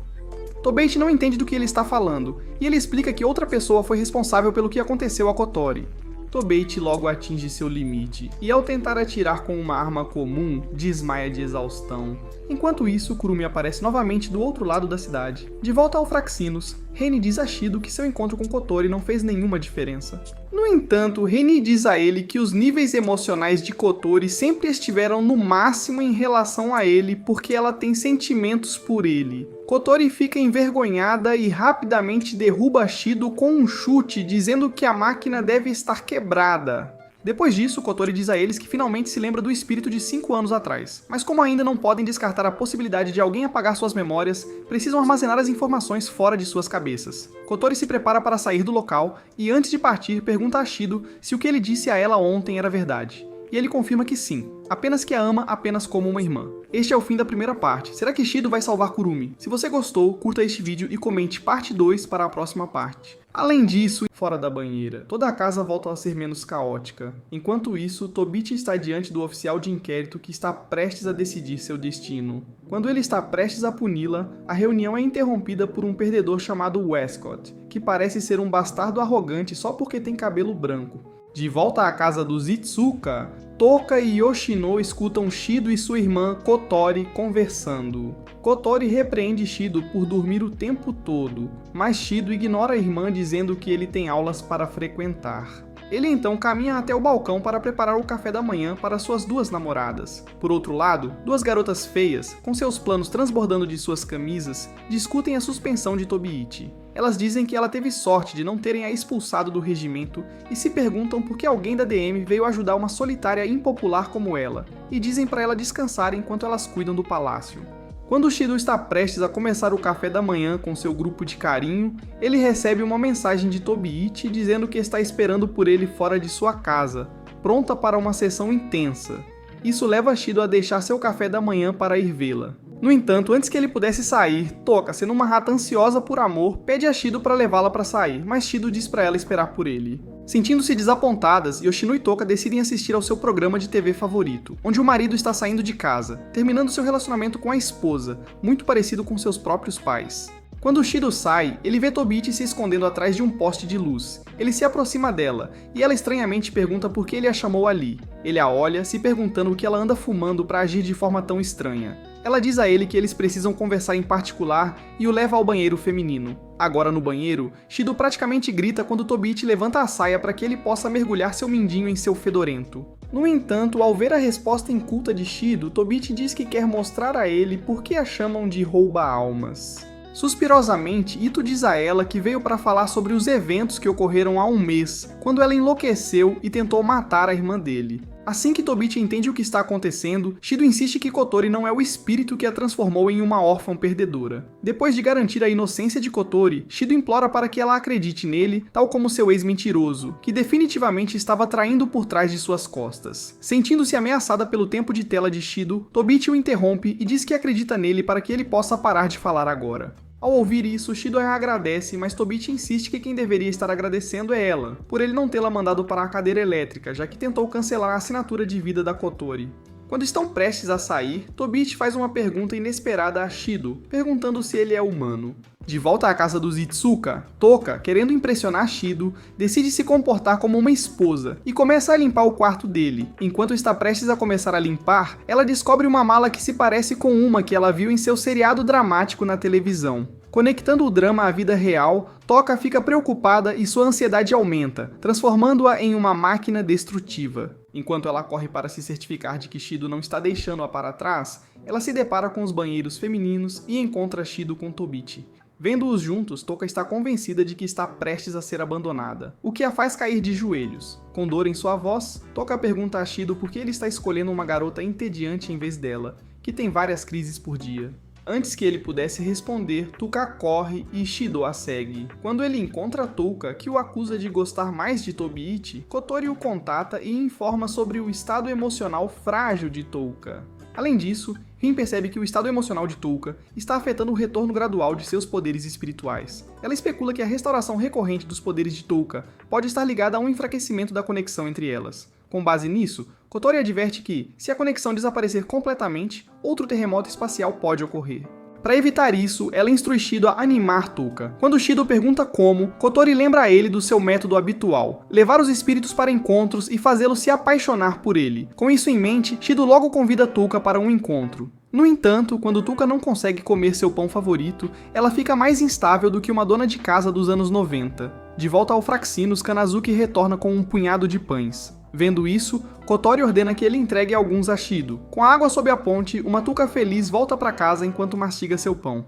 Tobeichi não entende do que ele está falando, e ele explica que outra pessoa foi responsável pelo que aconteceu a Kotori. Tobeichi logo atinge seu limite, e ao tentar atirar com uma arma comum, desmaia de exaustão. Enquanto isso, Kurumi aparece novamente do outro lado da cidade. De volta ao Fraxinos, Reni diz a Shido que seu encontro com Kotori não fez nenhuma diferença. No entanto, Reni diz a ele que os níveis emocionais de Kotori sempre estiveram no máximo em relação a ele porque ela tem sentimentos por ele. Kotori fica envergonhada e rapidamente derruba Shido com um chute, dizendo que a máquina deve estar quebrada. Depois disso, Kotori diz a eles que finalmente se lembra do espírito de 5 anos atrás, mas como ainda não podem descartar a possibilidade de alguém apagar suas memórias, precisam armazenar as informações fora de suas cabeças. Kotori se prepara para sair do local e antes de partir pergunta a Shido se o que ele disse a ela ontem era verdade. E ele confirma que sim, apenas que a ama apenas como uma irmã. Este é o fim da primeira parte. Será que Shido vai salvar Kurumi? Se você gostou, curta este vídeo e comente parte 2 para a próxima parte. Além disso, fora da banheira, toda a casa volta a ser menos caótica. Enquanto isso, Tobeichi está diante do oficial de inquérito que está prestes a decidir seu destino. Quando ele está prestes a puni-la, a reunião é interrompida por um perdedor chamado Westcott, que parece ser um bastardo arrogante só porque tem cabelo branco. De volta à casa dos Itsuka, Toka e Yoshino escutam Shido e sua irmã Kotori conversando. Kotori repreende Shido por dormir o tempo todo, mas Shido ignora a irmã dizendo que ele tem aulas para frequentar. Ele então caminha até o balcão para preparar o café da manhã para suas duas namoradas. Por outro lado, duas garotas feias, com seus planos transbordando de suas camisas, discutem a suspensão de Tobiichi. Elas dizem que ela teve sorte de não terem a expulsado do regimento e se perguntam por que alguém da DM veio ajudar uma solitária impopular como ela, e dizem para ela descansar enquanto elas cuidam do palácio. Quando Shido está prestes a começar o café da manhã com seu grupo de carinho, ele recebe uma mensagem de Tobiichi dizendo que está esperando por ele fora de sua casa, pronta para uma sessão intensa. Isso leva Shido a deixar seu café da manhã para ir vê-la. No entanto, antes que ele pudesse sair, Toka, sendo uma rata ansiosa por amor, pede a Shido para levá-la para sair, mas Shido diz para ela esperar por ele. Sentindo-se desapontadas, Yoshino e Toka decidem assistir ao seu programa de TV favorito, onde o marido está saindo de casa, terminando seu relacionamento com a esposa, muito parecido com seus próprios pais. Quando Shido sai, ele vê Tobiichi se escondendo atrás de um poste de luz. Ele se aproxima dela, e ela estranhamente pergunta por que ele a chamou ali. Ele a olha, se perguntando o que ela anda fumando para agir de forma tão estranha. Ela diz a ele que eles precisam conversar em particular e o leva ao banheiro feminino. Agora no banheiro, Shido praticamente grita quando Tobiichi levanta a saia para que ele possa mergulhar seu mindinho em seu fedorento. No entanto, ao ver a resposta inculta de Shido, Tobiichi diz que quer mostrar a ele por que a chamam de rouba-almas. Suspirosamente, Ito diz a ela que veio para falar sobre os eventos que ocorreram há um mês, quando ela enlouqueceu e tentou matar a irmã dele. Assim que Tobiichi entende o que está acontecendo, Shido insiste que Kotori não é o espírito que a transformou em uma órfã perdedora. Depois de garantir a inocência de Kotori, Shido implora para que ela acredite nele, tal como seu ex-mentiroso, que definitivamente estava traindo por trás de suas costas. Sentindo-se ameaçada pelo tempo de tela de Shido, Tobiichi o interrompe e diz que acredita nele para que ele possa parar de falar agora. Ao ouvir isso, Shido a agradece, mas Tobiichi insiste que quem deveria estar agradecendo é ela, por ele não tê-la mandado para a cadeira elétrica, já que tentou cancelar a assinatura de vida da Kotori. Quando estão prestes a sair, Tobiichi faz uma pergunta inesperada a Shido, perguntando se ele é humano. De volta à casa dos Itsuka, Toka, querendo impressionar Shido, decide se comportar como uma esposa e começa a limpar o quarto dele. Enquanto está prestes a começar a limpar, ela descobre uma mala que se parece com uma que ela viu em seu seriado dramático na televisão. Conectando o drama à vida real, Toka fica preocupada e sua ansiedade aumenta, transformando-a em uma máquina destrutiva. Enquanto ela corre para se certificar de que Shido não está deixando-a para trás, ela se depara com os banheiros femininos e encontra Shido com Tobiichi. Vendo-os juntos, Toka está convencida de que está prestes a ser abandonada, o que a faz cair de joelhos. Com dor em sua voz, Toka pergunta a Shido por que ele está escolhendo uma garota entediante em vez dela, que tem várias crises por dia. Antes que ele pudesse responder, Toka corre e Shido a segue. Quando ele encontra Toka, que o acusa de gostar mais de Tobiichi, Kotori o contata e informa sobre o estado emocional frágil de Toka. Além disso, Rin percebe que o estado emocional de Toka está afetando o retorno gradual de seus poderes espirituais. Ela especula que a restauração recorrente dos poderes de Toka pode estar ligada a um enfraquecimento da conexão entre elas. Com base nisso, Kotori adverte que, se a conexão desaparecer completamente, outro terremoto espacial pode ocorrer. Para evitar isso, ela instrui Shido a animar Toka. Quando Shido pergunta como, Kotori lembra a ele do seu método habitual, levar os espíritos para encontros e fazê-lo se apaixonar por ele. Com isso em mente, Shido logo convida Toka para um encontro. No entanto, quando Toka não consegue comer seu pão favorito, ela fica mais instável do que uma dona de casa dos anos 90. De volta ao Fraxinos, Kanazuki retorna com um punhado de pães. Vendo isso, Kotori ordena que ele entregue alguns a Shido. Com a água sob a ponte, uma Toka feliz volta para casa enquanto mastiga seu pão.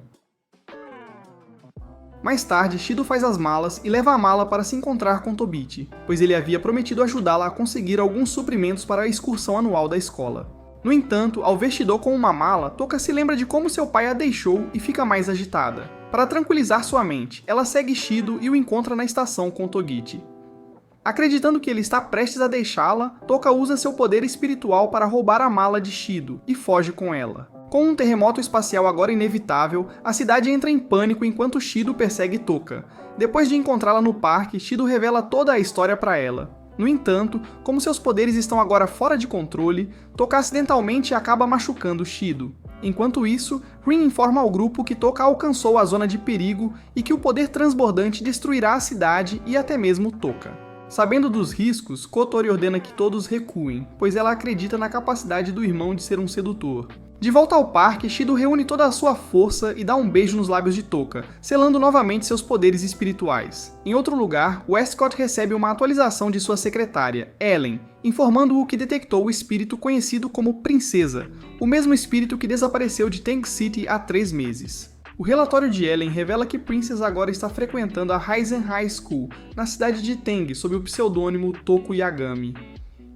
Mais tarde, Shido faz as malas e leva a mala para se encontrar com Tobiichi, pois ele havia prometido ajudá-la a conseguir alguns suprimentos para a excursão anual da escola. No entanto, ao ver Shido com uma mala, Toka se lembra de como seu pai a deixou e fica mais agitada. Para tranquilizar sua mente, ela segue Shido e o encontra na estação com Togichi. Acreditando que ele está prestes a deixá-la, Toka usa seu poder espiritual para roubar a mala de Shido e foge com ela. Com um terremoto espacial agora inevitável, a cidade entra em pânico enquanto Shido persegue Toka. Depois de encontrá-la no parque, Shido revela toda a história para ela. No entanto, como seus poderes estão agora fora de controle, Toka acidentalmente acaba machucando Shido. Enquanto isso, Rin informa ao grupo que Toka alcançou a zona de perigo e que o poder transbordante destruirá a cidade e até mesmo Toka. Sabendo dos riscos, Kotori ordena que todos recuem, pois ela acredita na capacidade do irmão de ser um sedutor. De volta ao parque, Shido reúne toda a sua força e dá um beijo nos lábios de Touka, selando novamente seus poderes espirituais. Em outro lugar, Westcott recebe uma atualização de sua secretária, Ellen, informando-o que detectou o espírito conhecido como Princesa, o mesmo espírito que desapareceu de Tank City há 3 meses. O relatório de Ellen revela que Princess agora está frequentando a Raizen High School, na cidade de Teng, sob o pseudônimo Toku Yagami.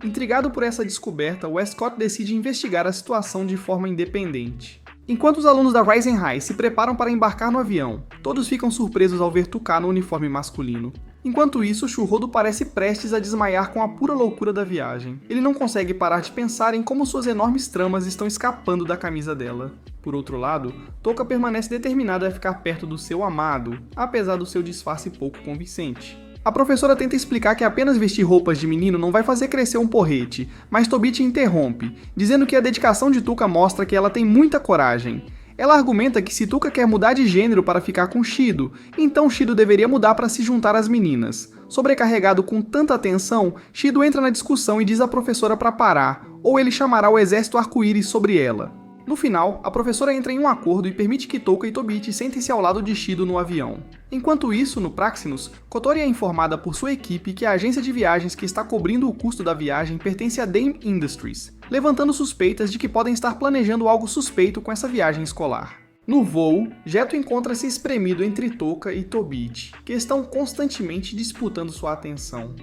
Intrigado por essa descoberta, Westcott decide investigar a situação de forma independente. Enquanto os alunos da Raizen High se preparam para embarcar no avião, todos ficam surpresos ao ver Touka no uniforme masculino. Enquanto isso, Shuhodo parece prestes a desmaiar com a pura loucura da viagem. Ele não consegue parar de pensar em como suas enormes tramas estão escapando da camisa dela. Por outro lado, Touka permanece determinada a ficar perto do seu amado, apesar do seu disfarce pouco convincente. A professora tenta explicar que apenas vestir roupas de menino não vai fazer crescer um porrete, mas Tobit interrompe, dizendo que a dedicação de Touka mostra que ela tem muita coragem. Ela argumenta que se Touka quer mudar de gênero para ficar com Shido, então Shido deveria mudar para se juntar às meninas. Sobrecarregado com tanta atenção, Shido entra na discussão e diz à professora para parar, ou ele chamará o exército arco-íris sobre ela. No final, a professora entra em um acordo e permite que Touka e Tobit sentem-se ao lado de Shido no avião. Enquanto isso, no Praxinus, Kotori é informada por sua equipe que a agência de viagens que está cobrindo o custo da viagem pertence a Dame Industries, levantando suspeitas de que podem estar planejando algo suspeito com essa viagem escolar. No voo, Geto encontra-se espremido entre Touka e Tobit, que estão constantemente disputando sua atenção.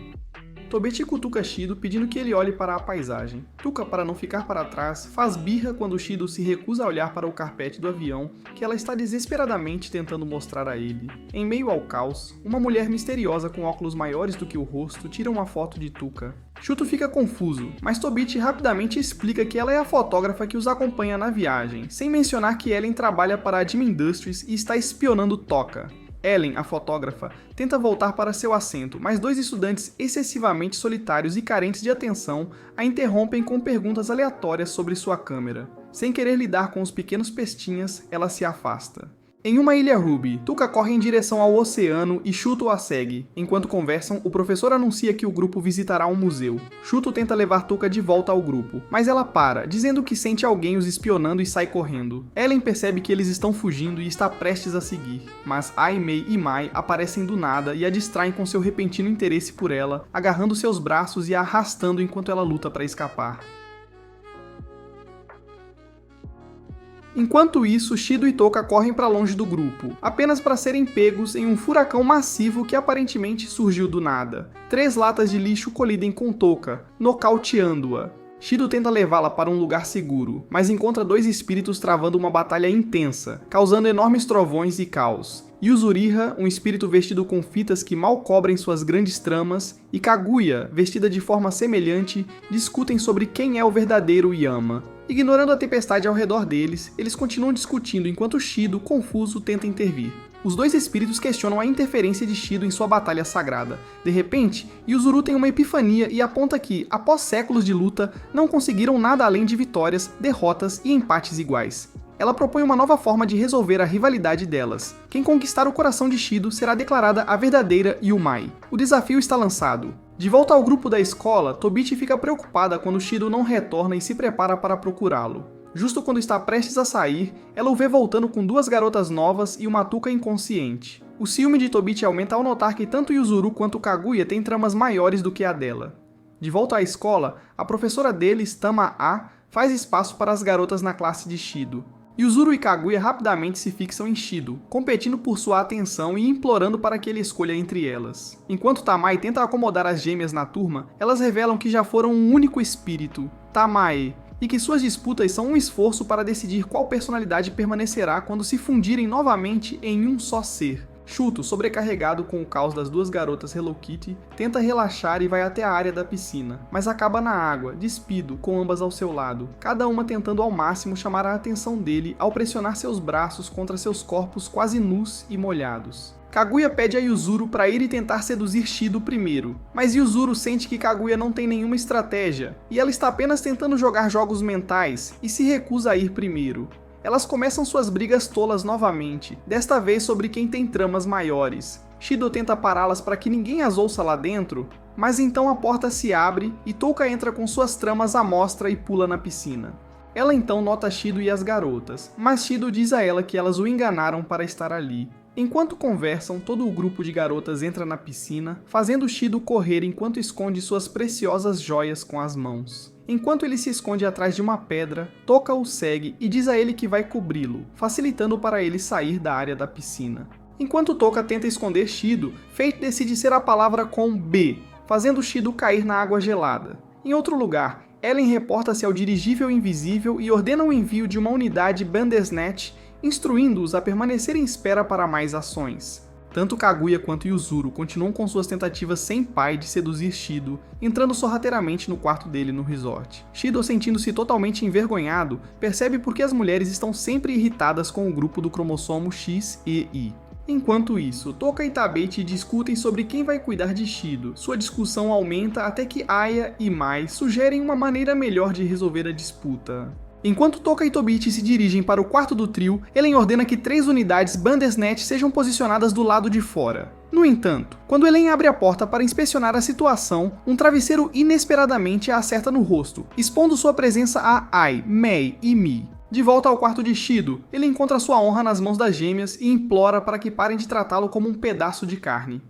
Tobit cutuca Shido pedindo que ele olhe para a paisagem. Touka, para não ficar para trás, faz birra quando Shido se recusa a olhar para o carpete do avião que ela está desesperadamente tentando mostrar a ele. Em meio ao caos, uma mulher misteriosa com óculos maiores do que o rosto tira uma foto de Touka. Shuto fica confuso, mas Tobit rapidamente explica que ela é a fotógrafa que os acompanha na viagem, sem mencionar que Ellen trabalha para a Dame Industries e está espionando Touka. Ellen, a fotógrafa, tenta voltar para seu assento, mas 2 estudantes excessivamente solitários e carentes de atenção a interrompem com perguntas aleatórias sobre sua câmera. Sem querer lidar com os pequenos pestinhas, ela se afasta. Em uma ilha Ruby, Touka corre em direção ao oceano e Shuto a segue. Enquanto conversam, o professor anuncia que o grupo visitará um museu. Shuto tenta levar Touka de volta ao grupo, mas ela para, dizendo que sente alguém os espionando e sai correndo. Ellen percebe que eles estão fugindo e está prestes a seguir, mas Ai Mei e Mai aparecem do nada e a distraem com seu repentino interesse por ela, agarrando seus braços e a arrastando enquanto ela luta para escapar. Enquanto isso, Shido e Touka correm para longe do grupo, apenas para serem pegos em um furacão massivo que aparentemente surgiu do nada. 3 latas de lixo colidem com Touka, nocauteando-a. Shido tenta levá-la para um lugar seguro, mas encontra 2 espíritos travando uma batalha intensa, causando enormes trovões e caos. Yuzuriha, um espírito vestido com fitas que mal cobrem suas grandes tramas, e Kaguya, vestida de forma semelhante, discutem sobre quem é o verdadeiro Yama. Ignorando a tempestade ao redor deles, eles continuam discutindo enquanto Shido, confuso, tenta intervir. Os 2 espíritos questionam a interferência de Shido em sua batalha sagrada. De repente, Yuzuru tem uma epifania e aponta que, após séculos de luta, não conseguiram nada além de vitórias, derrotas e empates iguais. Ela propõe uma nova forma de resolver a rivalidade delas. Quem conquistar o coração de Shido será declarada a verdadeira Yumai. O desafio está lançado. De volta ao grupo da escola, Tobit fica preocupada quando Shido não retorna e se prepara para procurá-lo. Justo quando está prestes a sair, ela o vê voltando com 2 garotas novas e uma Touka inconsciente. O ciúme de Tobit aumenta ao notar que tanto Yuzuru quanto Kaguya têm tramas maiores do que a dela. De volta à escola, a professora deles, Tama-A, faz espaço para as garotas na classe de Shido. Yuzuru e Kaguya rapidamente se fixam em Shido, competindo por sua atenção e implorando para que ele escolha entre elas. Enquanto Tamae tenta acomodar as gêmeas na turma, elas revelam que já foram um único espírito, Tamae, e que suas disputas são um esforço para decidir qual personalidade permanecerá quando se fundirem novamente em um só ser. Shuto, sobrecarregado com o caos das 2 garotas Hello Kitty, tenta relaxar e vai até a área da piscina, mas acaba na água, despido, com ambas ao seu lado, cada uma tentando ao máximo chamar a atenção dele ao pressionar seus braços contra seus corpos quase nus e molhados. Kaguya pede a Yuzuru para ir e tentar seduzir Shido primeiro, mas Yuzuru sente que Kaguya não tem nenhuma estratégia, e ela está apenas tentando jogar jogos mentais e se recusa a ir primeiro. Elas começam suas brigas tolas novamente, desta vez sobre quem tem tramas maiores. Shido tenta pará-las para que ninguém as ouça lá dentro, mas então a porta se abre e Touka entra com suas tramas à mostra e pula na piscina. Ela então nota Shido e as garotas, mas Shido diz a ela que elas o enganaram para estar ali. Enquanto conversam, todo o grupo de garotas entra na piscina, fazendo Shido correr enquanto esconde suas preciosas joias com as mãos. Enquanto ele se esconde atrás de uma pedra, Toka o segue e diz a ele que vai cobri-lo, facilitando para ele sair da área da piscina. Enquanto Toka tenta esconder Shido, Fate decide ser a palavra com B, fazendo Shido cair na água gelada. Em outro lugar, Ellen reporta-se ao dirigível invisível e ordena o envio de uma unidade Bandersnatch, instruindo-os a permanecer em espera para mais ações. Tanto Kaguya quanto Yuzuru continuam com suas tentativas sem pai de seduzir Shido, entrando sorrateiramente no quarto dele no resort. Shido, sentindo-se totalmente envergonhado, percebe por que as mulheres estão sempre irritadas com o grupo do cromossomo X e Y. Enquanto isso, Toka e Tabete discutem sobre quem vai cuidar de Shido. Sua discussão aumenta até que Aya e Mai sugerem uma maneira melhor de resolver a disputa. Enquanto Toka e Tobit se dirigem para o quarto do trio, Ellen ordena que 3 unidades Bandersnatch sejam posicionadas do lado de fora. No entanto, quando Ellen abre a porta para inspecionar a situação, um travesseiro inesperadamente a acerta no rosto, expondo sua presença a Ai, Mei e Mi. De volta ao quarto de Shido, ele encontra sua honra nas mãos das gêmeas e implora para que parem de tratá-lo como um pedaço de carne.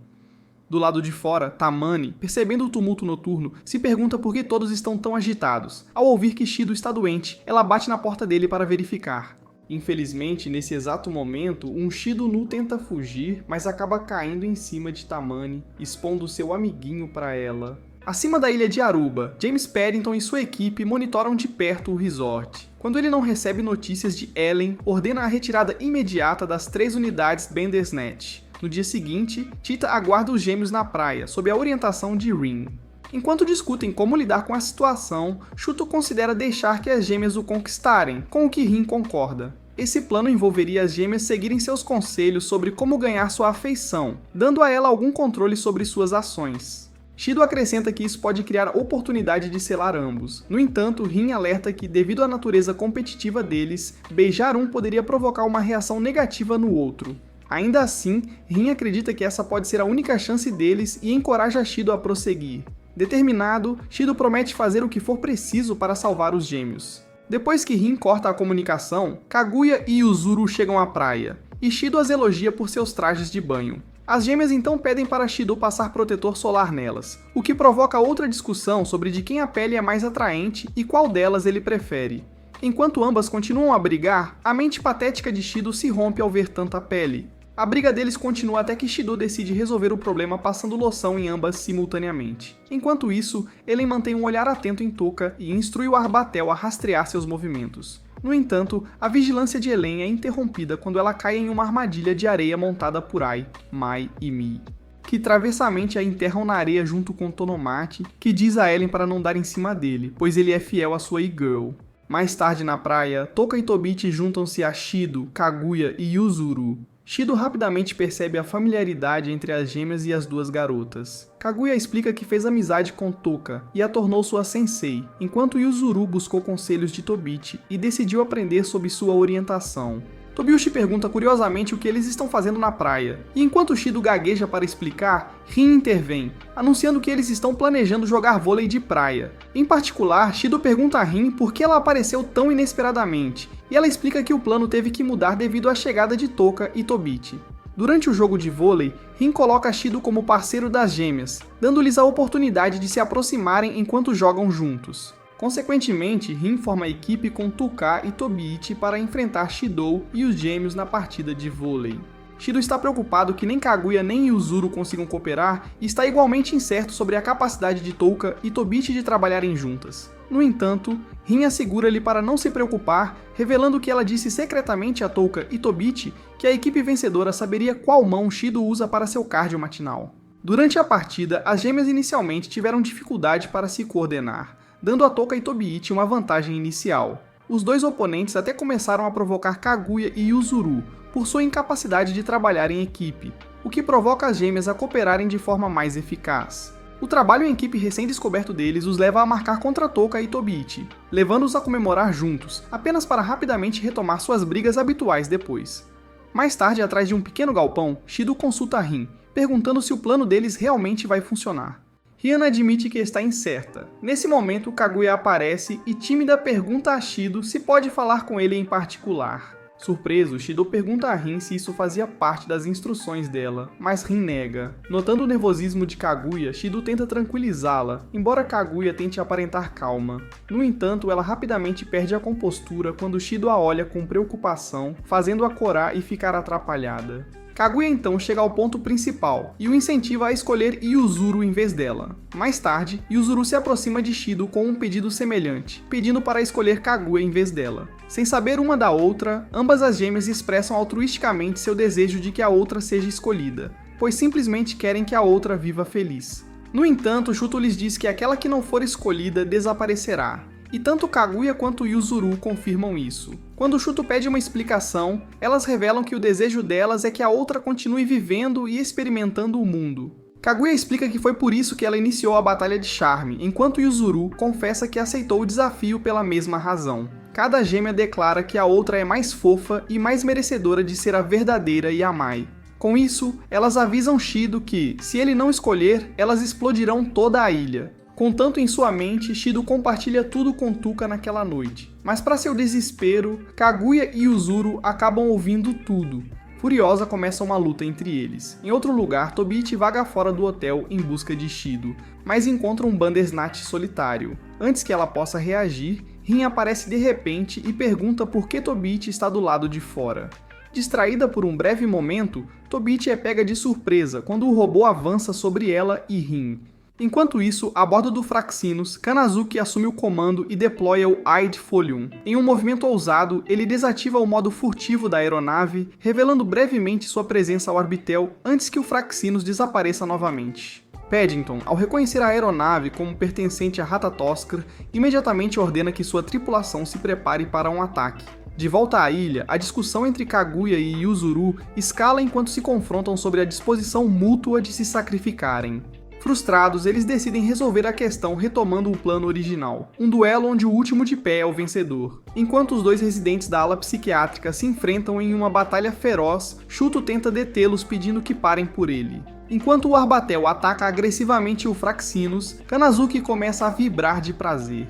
Do lado de fora, Tamani, percebendo o tumulto noturno, se pergunta por que todos estão tão agitados. Ao ouvir que Shido está doente, ela bate na porta dele para verificar. Infelizmente, nesse exato momento, um Shido nu tenta fugir, mas acaba caindo em cima de Tamani, expondo seu amiguinho para ela. Acima da ilha de Aruba, James Paddington e sua equipe monitoram de perto o resort. Quando ele não recebe notícias de Ellen, ordena a retirada imediata das 3 unidades Bandersnatch. No dia seguinte, Tita aguarda os gêmeos na praia, sob a orientação de Rin. Enquanto discutem como lidar com a situação, Shuto considera deixar que as gêmeas o conquistarem, com o que Rin concorda. Esse plano envolveria as gêmeas seguirem seus conselhos sobre como ganhar sua afeição, dando a ela algum controle sobre suas ações. Shido acrescenta que isso pode criar oportunidade de selar ambos. No entanto, Rin alerta que, devido à natureza competitiva deles, beijar um poderia provocar uma reação negativa no outro. Ainda assim, Rin acredita que essa pode ser a única chance deles e encoraja Shido a prosseguir. Determinado, Shido promete fazer o que for preciso para salvar os gêmeos. Depois que Rin corta a comunicação, Kaguya e Yuzuru chegam à praia, e Shido as elogia por seus trajes de banho. As gêmeas então pedem para Shido passar protetor solar nelas, o que provoca outra discussão sobre de quem a pele é mais atraente e qual delas ele prefere. Enquanto ambas continuam a brigar, a mente patética de Shido se rompe ao ver tanta pele. A briga deles continua até que Shido decide resolver o problema passando loção em ambas simultaneamente. Enquanto isso, Ellen mantém um olhar atento em Toka e instrui o Arbatel a rastrear seus movimentos. No entanto, a vigilância de Ellen é interrompida quando ela cai em uma armadilha de areia montada por Ai, Mai e Mi, que travessamente a enterram na areia junto com Tonomati, que diz a Ellen para não dar em cima dele, pois ele é fiel à sua e-girl. Mais tarde na praia, Toka e Tobit juntam-se a Shido, Kaguya e Yuzuru. Shido rapidamente percebe a familiaridade entre as gêmeas e as 2 garotas. Kaguya explica que fez amizade com Toka e a tornou sua sensei, enquanto Yuzuru buscou conselhos de Tobit e decidiu aprender sob sua orientação. Tobiushi pergunta curiosamente o que eles estão fazendo na praia, e enquanto Shido gagueja para explicar, Rin intervém, anunciando que eles estão planejando jogar vôlei de praia. Em particular, Shido pergunta a Rin por que ela apareceu tão inesperadamente, e ela explica que o plano teve que mudar devido à chegada de Toka e Tobit. Durante o jogo de vôlei, Rin coloca Shido como parceiro das gêmeas, dando-lhes a oportunidade de se aproximarem enquanto jogam juntos. Consequentemente, Rin forma a equipe com Tuka e Tobit para enfrentar Shido e os gêmeos na partida de vôlei. Shido está preocupado que nem Kaguya nem Yuzuru consigam cooperar e está igualmente incerto sobre a capacidade de Toka e Tobit de trabalharem juntas. No entanto, Rin assegura-lhe para não se preocupar, revelando que ela disse secretamente a Toka e Tobit que a equipe vencedora saberia qual mão Shido usa para seu cardio matinal. Durante a partida, as gêmeas inicialmente tiveram dificuldade para se coordenar, dando a Toka e Tobit uma vantagem inicial. Os 2 oponentes até começaram a provocar Kaguya e Yuzuru, por sua incapacidade de trabalhar em equipe, o que provoca as gêmeas a cooperarem de forma mais eficaz. O trabalho em equipe recém-descoberto deles os leva a marcar contra Toka e Tobit, levando-os a comemorar juntos, apenas para rapidamente retomar suas brigas habituais depois. Mais tarde, atrás de um pequeno galpão, Shido consulta Rin, perguntando se o plano deles realmente vai funcionar. Rihanna admite que está incerta. Nesse momento, Kaguya aparece e tímida pergunta a Shido se pode falar com ele em particular. Surpreso, Shido pergunta a Rin se isso fazia parte das instruções dela, mas Rin nega. Notando o nervosismo de Kaguya, Shido tenta tranquilizá-la, embora Kaguya tente aparentar calma. No entanto, ela rapidamente perde a compostura quando Shido a olha com preocupação, fazendo-a corar e ficar atrapalhada. Kaguya então chega ao ponto principal e o incentiva a escolher Yuzuru em vez dela. Mais tarde, Yuzuru se aproxima de Shido com um pedido semelhante, pedindo para escolher Kaguya em vez dela. Sem saber uma da outra, ambas as gêmeas expressam altruisticamente seu desejo de que a outra seja escolhida, pois simplesmente querem que a outra viva feliz. No entanto, Shuto lhes diz que aquela que não for escolhida desaparecerá. E tanto Kaguya quanto Yuzuru confirmam isso. Quando Shuto pede uma explicação, elas revelam que o desejo delas é que a outra continue vivendo e experimentando o mundo. Kaguya explica que foi por isso que ela iniciou a Batalha de Charme, enquanto Yuzuru confessa que aceitou o desafio pela mesma razão. Cada gêmea declara que a outra é mais fofa e mais merecedora de ser a verdadeira Yamai. Com isso, elas avisam Shido que, se ele não escolher, elas explodirão toda a ilha. Contanto em sua mente, Shido compartilha tudo com Tuka naquela noite. Mas para seu desespero, Kaguya e Yuzuru acabam ouvindo tudo. Furiosa, começa uma luta entre eles. Em outro lugar, Tobit vaga fora do hotel em busca de Shido, mas encontra um Bandersnatch solitário. Antes que ela possa reagir, Rin aparece de repente e pergunta por que Tobit está do lado de fora. Distraída por um breve momento, Tobit é pega de surpresa quando o robô avança sobre ela e Rin. Enquanto isso, a bordo do Fraxinos, Kanazuki assume o comando e deploya o Aid Folium. Em um movimento ousado, ele desativa o modo furtivo da aeronave, revelando brevemente sua presença ao orbitel antes que o Fraxinos desapareça novamente. Paddington, ao reconhecer a aeronave como pertencente a Ratatoskr, imediatamente ordena que sua tripulação se prepare para um ataque. De volta à ilha, a discussão entre Kaguya e Yuzuru escala enquanto se confrontam sobre a disposição mútua de se sacrificarem. Frustrados, eles decidem resolver a questão retomando o plano original, um duelo onde o último de pé é o vencedor. Enquanto os dois residentes da ala psiquiátrica se enfrentam em uma batalha feroz, Shuto tenta detê-los pedindo que parem por ele. Enquanto o Arbatel ataca agressivamente o Fraxinos, Kanazuki começa a vibrar de prazer.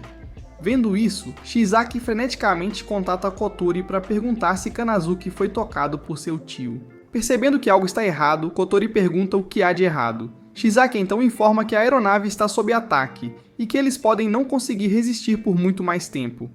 Vendo isso, Shizaki freneticamente contata Kotori para perguntar se Kanazuki foi tocado por seu tio. Percebendo que algo está errado, Kotori pergunta o que há de errado. Shizaki então informa que a aeronave está sob ataque e que eles podem não conseguir resistir por muito mais tempo.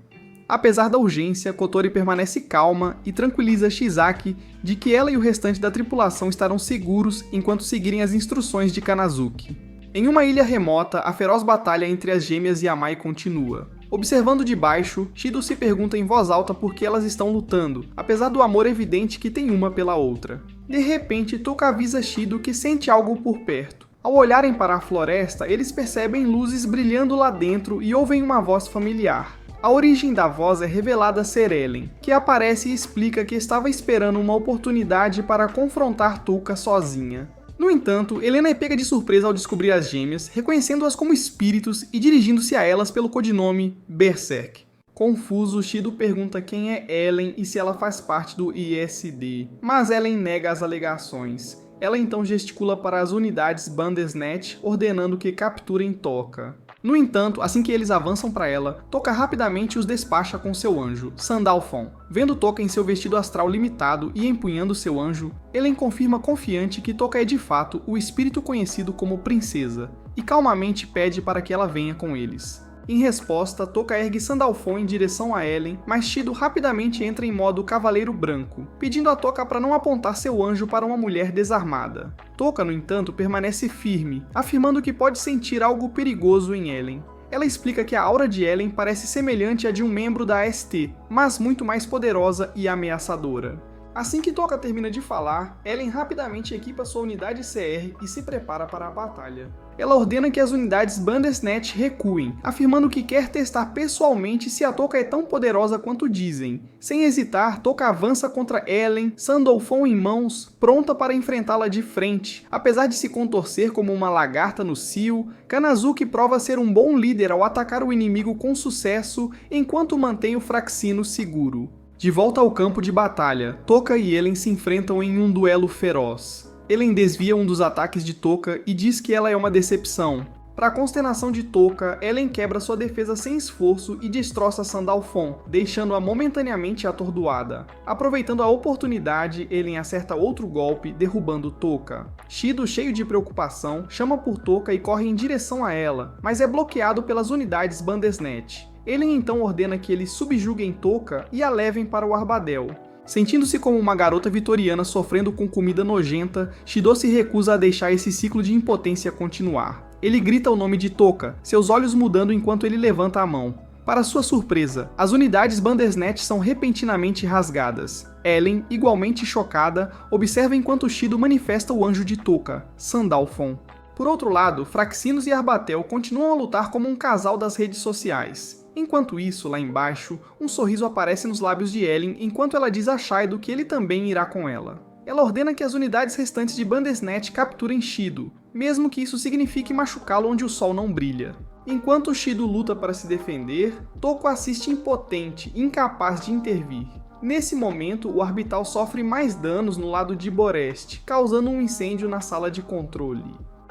Apesar da urgência, Kotori permanece calma e tranquiliza Shizaki de que ela e o restante da tripulação estarão seguros enquanto seguirem as instruções de Kanazuki. Em uma ilha remota, a feroz batalha entre as gêmeas Yamai continua. Observando de baixo, Shido se pergunta em voz alta por que elas estão lutando, apesar do amor evidente que tem uma pela outra. De repente, Tuka avisa Shido que sente algo por perto. Ao olharem para a floresta, eles percebem luzes brilhando lá dentro e ouvem uma voz familiar. A origem da voz é revelada ser Ellen, que aparece e explica que estava esperando uma oportunidade para confrontar Tuka sozinha. No entanto, Helena é pega de surpresa ao descobrir as gêmeas, reconhecendo-as como espíritos e dirigindo-se a elas pelo codinome Berserk. Confuso, Shido pergunta quem é Ellen e se ela faz parte do ISD, mas Ellen nega as alegações. Ela então gesticula para as unidades Bandersnatch, ordenando que capturem Toka. No entanto, assim que eles avançam para ela, Toka rapidamente os despacha com seu anjo, Sandalphon. Vendo Toka em seu vestido astral limitado e empunhando seu anjo, Ellen confirma confiante que Toka é de fato o espírito conhecido como Princesa, e calmamente pede para que ela venha com eles. Em resposta, Toka ergue Sandalphon em direção a Ellen, mas Shido rapidamente entra em modo Cavaleiro Branco, pedindo a Toka para não apontar seu anjo para uma mulher desarmada. Toka, no entanto, permanece firme, afirmando que pode sentir algo perigoso em Ellen. Ela explica que a aura de Ellen parece semelhante à de um membro da ST, mas muito mais poderosa e ameaçadora. Assim que Toka termina de falar, Ellen rapidamente equipa sua unidade CR e se prepara para a batalha. Ela ordena que as unidades Bandersnatch recuem, afirmando que quer testar pessoalmente se a Toka é tão poderosa quanto dizem. Sem hesitar, Toka avança contra Ellen, Sandalphon em mãos, pronta para enfrentá-la de frente. Apesar de se contorcer como uma lagarta no cio, Kanazuki prova ser um bom líder ao atacar o inimigo com sucesso, enquanto mantém o Fraxino seguro. De volta ao campo de batalha, Toka e Ellen se enfrentam em um duelo feroz. Ellen desvia um dos ataques de Toka e diz que ela é uma decepção. Para a consternação de Toka, Ellen quebra sua defesa sem esforço e destroça Sandalphon, deixando-a momentaneamente atordoada. Aproveitando a oportunidade, Ellen acerta outro golpe, derrubando Toka. Shido, cheio de preocupação, chama por Toka e corre em direção a ela, mas é bloqueado pelas unidades Bandersnatch. Ellen então ordena que eles subjuguem Toka e a levem para o Arbatel. Sentindo-se como uma garota vitoriana sofrendo com comida nojenta, Shido se recusa a deixar esse ciclo de impotência continuar. Ele grita o nome de Toka, seus olhos mudando enquanto ele levanta a mão. Para sua surpresa, as unidades Bandersnatch são repentinamente rasgadas. Ellen, igualmente chocada, observa enquanto Shido manifesta o anjo de Toka, Sandalphon. Por outro lado, Fraxinos e Arbatel continuam a lutar como um casal das redes sociais. Enquanto isso, lá embaixo, um sorriso aparece nos lábios de Ellen enquanto ela diz a Shaido que ele também irá com ela. Ela ordena que as unidades restantes de Bandersnatch capturem Shido, mesmo que isso signifique machucá-lo onde o sol não brilha. Enquanto Shido luta para se defender, Toko assiste impotente, incapaz de intervir. Nesse momento, o Arbital sofre mais danos no lado de Borest, causando um incêndio na sala de controle.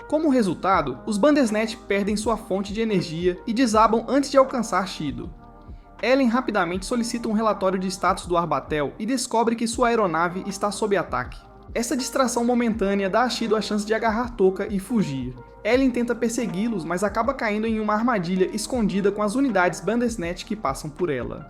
Como resultado, os Bandersnatch perdem sua fonte de energia e desabam antes de alcançar Shido. Ellen rapidamente solicita um relatório de status do Arbatel e descobre que sua aeronave está sob ataque. Essa distração momentânea dá a Shido a chance de agarrar Toka e fugir. Ellen tenta persegui-los, mas acaba caindo em uma armadilha escondida com as unidades Bandersnatch que passam por ela.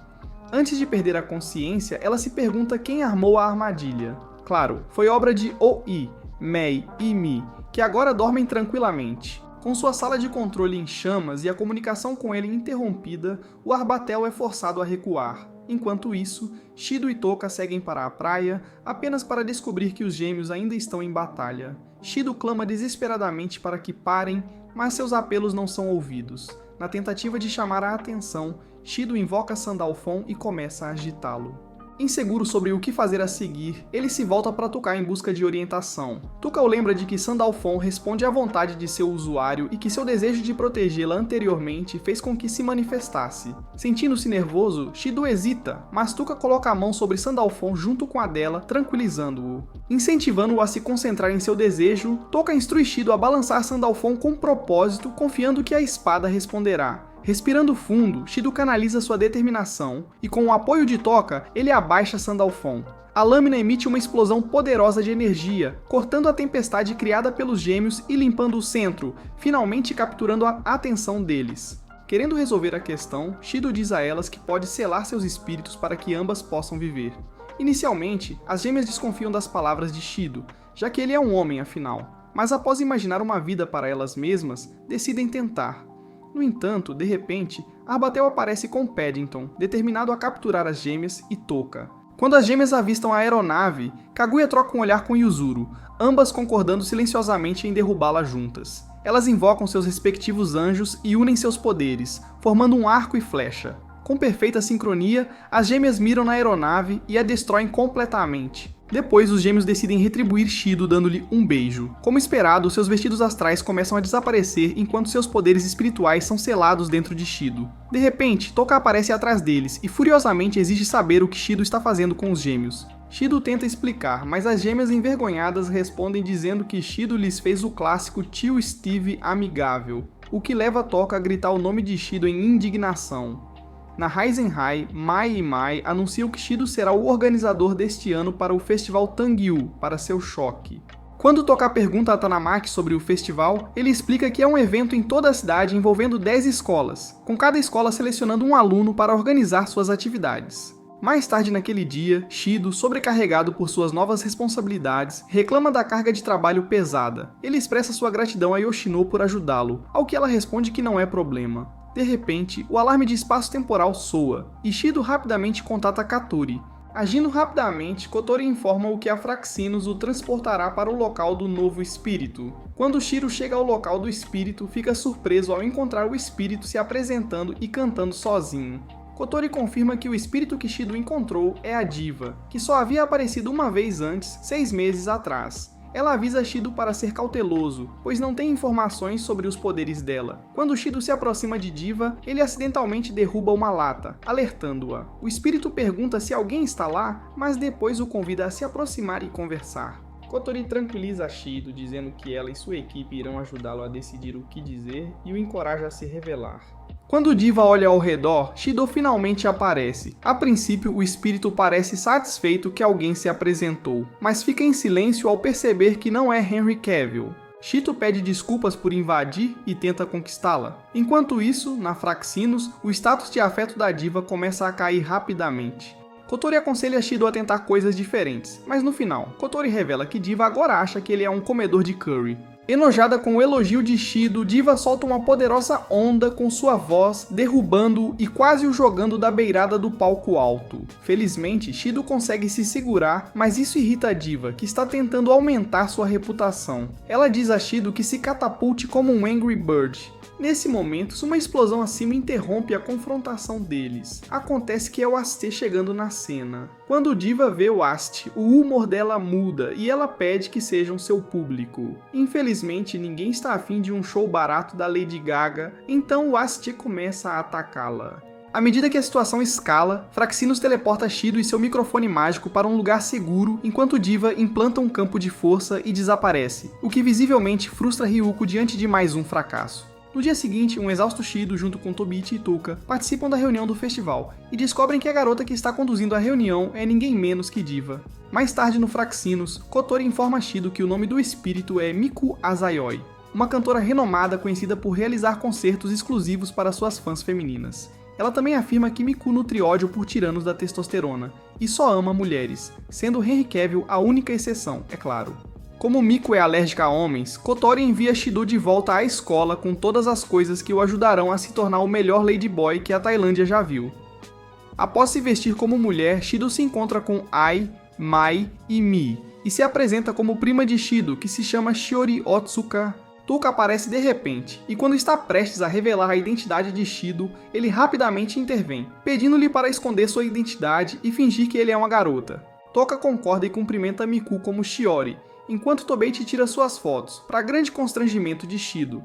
Antes de perder a consciência, ela se pergunta quem armou a armadilha. Claro, foi obra de Oi, Mei e Mi, que agora dormem tranquilamente. Com sua sala de controle em chamas e a comunicação com ele interrompida, o Arbatel é forçado a recuar. Enquanto isso, Shido e Toka seguem para a praia, apenas para descobrir que os gêmeos ainda estão em batalha. Shido clama desesperadamente para que parem, mas seus apelos não são ouvidos. Na tentativa de chamar a atenção, Shido invoca Sandalphon e começa a agitá-lo. Inseguro sobre o que fazer a seguir, ele se volta para Toka em busca de orientação. Toka o lembra de que Sandalphon responde à vontade de seu usuário e que seu desejo de protegê-la anteriormente fez com que se manifestasse. Sentindo-se nervoso, Shido hesita, mas Toka coloca a mão sobre Sandalphon junto com a dela, tranquilizando-o. Incentivando-o a se concentrar em seu desejo, Toka instrui Shido a balançar Sandalphon com propósito, confiando que a espada responderá. Respirando fundo, Shido canaliza sua determinação, e com o apoio de Toka, ele abaixa Sandalphon. A lâmina emite uma explosão poderosa de energia, cortando a tempestade criada pelos gêmeos e limpando o centro, finalmente capturando a atenção deles. Querendo resolver a questão, Shido diz a elas que pode selar seus espíritos para que ambas possam viver. Inicialmente, as gêmeas desconfiam das palavras de Shido, já que ele é um homem afinal, mas após imaginar uma vida para elas mesmas, decidem tentar. No entanto, de repente, Arbatel aparece com Paddington, determinado a capturar as gêmeas e Toka. Quando as gêmeas avistam a aeronave, Kaguya troca um olhar com Yuzuru, ambas concordando silenciosamente em derrubá-la juntas. Elas invocam seus respectivos anjos e unem seus poderes, formando um arco e flecha. Com perfeita sincronia, as gêmeas miram na aeronave e a destroem completamente. Depois, os gêmeos decidem retribuir Shido dando-lhe um beijo. Como esperado, seus vestidos astrais começam a desaparecer enquanto seus poderes espirituais são selados dentro de Shido. De repente, Toka aparece atrás deles e furiosamente exige saber o que Shido está fazendo com os gêmeos. Shido tenta explicar, mas as gêmeas envergonhadas respondem dizendo que Shido lhes fez o clássico tio Steve amigável, o que leva Toka a gritar o nome de Shido em indignação. Na Risen High, Mai e Mai anunciam que Shido será o organizador deste ano para o festival Tangyu, para seu choque. Quando Toka pergunta a Tanamaki sobre o festival, ele explica que é um evento em toda a cidade envolvendo 10 escolas, com cada escola selecionando um aluno para organizar suas atividades. Mais tarde naquele dia, Shido, sobrecarregado por suas novas responsabilidades, reclama da carga de trabalho pesada. Ele expressa sua gratidão a Yoshino por ajudá-lo, ao que ela responde que não é problema. De repente, o alarme de espaço-temporal soa, e Shido rapidamente contata Katori. Agindo rapidamente, Kotori informa o que a Fraxinos o transportará para o local do novo espírito. Quando Shiro chega ao local do espírito, fica surpreso ao encontrar o espírito se apresentando e cantando sozinho. Kotori confirma que o espírito que Shido encontrou é a Diva, que só havia aparecido uma vez antes, 6 meses atrás. Ela avisa Shido para ser cauteloso, pois não tem informações sobre os poderes dela. Quando Shido se aproxima de Diva, ele acidentalmente derruba uma lata, alertando-a. O espírito pergunta se alguém está lá, mas depois o convida a se aproximar e conversar. Kotori tranquiliza Shido, dizendo que ela e sua equipe irão ajudá-lo a decidir o que dizer e o encoraja a se revelar. Quando Diva olha ao redor, Shido finalmente aparece. A princípio, o espírito parece satisfeito que alguém se apresentou, mas fica em silêncio ao perceber que não é Henry Cavill. Shido pede desculpas por invadir e tenta conquistá-la. Enquanto isso, na Fraxinos, o status de afeto da Diva começa a cair rapidamente. Kotori aconselha Shido a tentar coisas diferentes, mas no final, Kotori revela que Diva agora acha que ele é um comedor de curry. Enojada com o elogio de Shido, Diva solta uma poderosa onda com sua voz, derrubando-o e quase o jogando da beirada do palco alto. Felizmente, Shido consegue se segurar, mas isso irrita a Diva, que está tentando aumentar sua reputação. Ela diz a Shido que se catapulte como um Angry Bird. Nesse momento, uma explosão acima interrompe a confrontação deles. Acontece que é o Aste chegando na cena. Quando Diva vê o Aste, o humor dela muda e ela pede que sejam seu público. Infelizmente, ninguém está afim de um show barato da Lady Gaga, então o Aste começa a atacá-la. À medida que a situação escala, Fraxinos teleporta Shido e seu microfone mágico para um lugar seguro, enquanto Diva implanta um campo de força e desaparece, o que visivelmente frustra Ryuko diante de mais um fracasso. No dia seguinte, um exausto Shido junto com Tobichi e Tuka participam da reunião do festival e descobrem que a garota que está conduzindo a reunião é ninguém menos que Diva. Mais tarde no Fraxinos, Kotori informa Shido que o nome do espírito é Miku Asayoi, uma cantora renomada conhecida por realizar concertos exclusivos para suas fãs femininas. Ela também afirma que Miku nutre ódio por tiranos da testosterona e só ama mulheres, sendo Henry Cavill a única exceção, é claro. Como Miku é alérgica a homens, Kotori envia Shido de volta à escola com todas as coisas que o ajudarão a se tornar o melhor ladyboy que a Tailândia já viu. Após se vestir como mulher, Shido se encontra com Ai, Mai e Mi, e se apresenta como prima de Shido, que se chama Shiori Otsuka. Tuka aparece de repente, e quando está prestes a revelar a identidade de Shido, ele rapidamente intervém, pedindo-lhe para esconder sua identidade e fingir que ele é uma garota. Toka concorda e cumprimenta Miku como Shiori, enquanto Tobichi tira suas fotos, para grande constrangimento de Shido.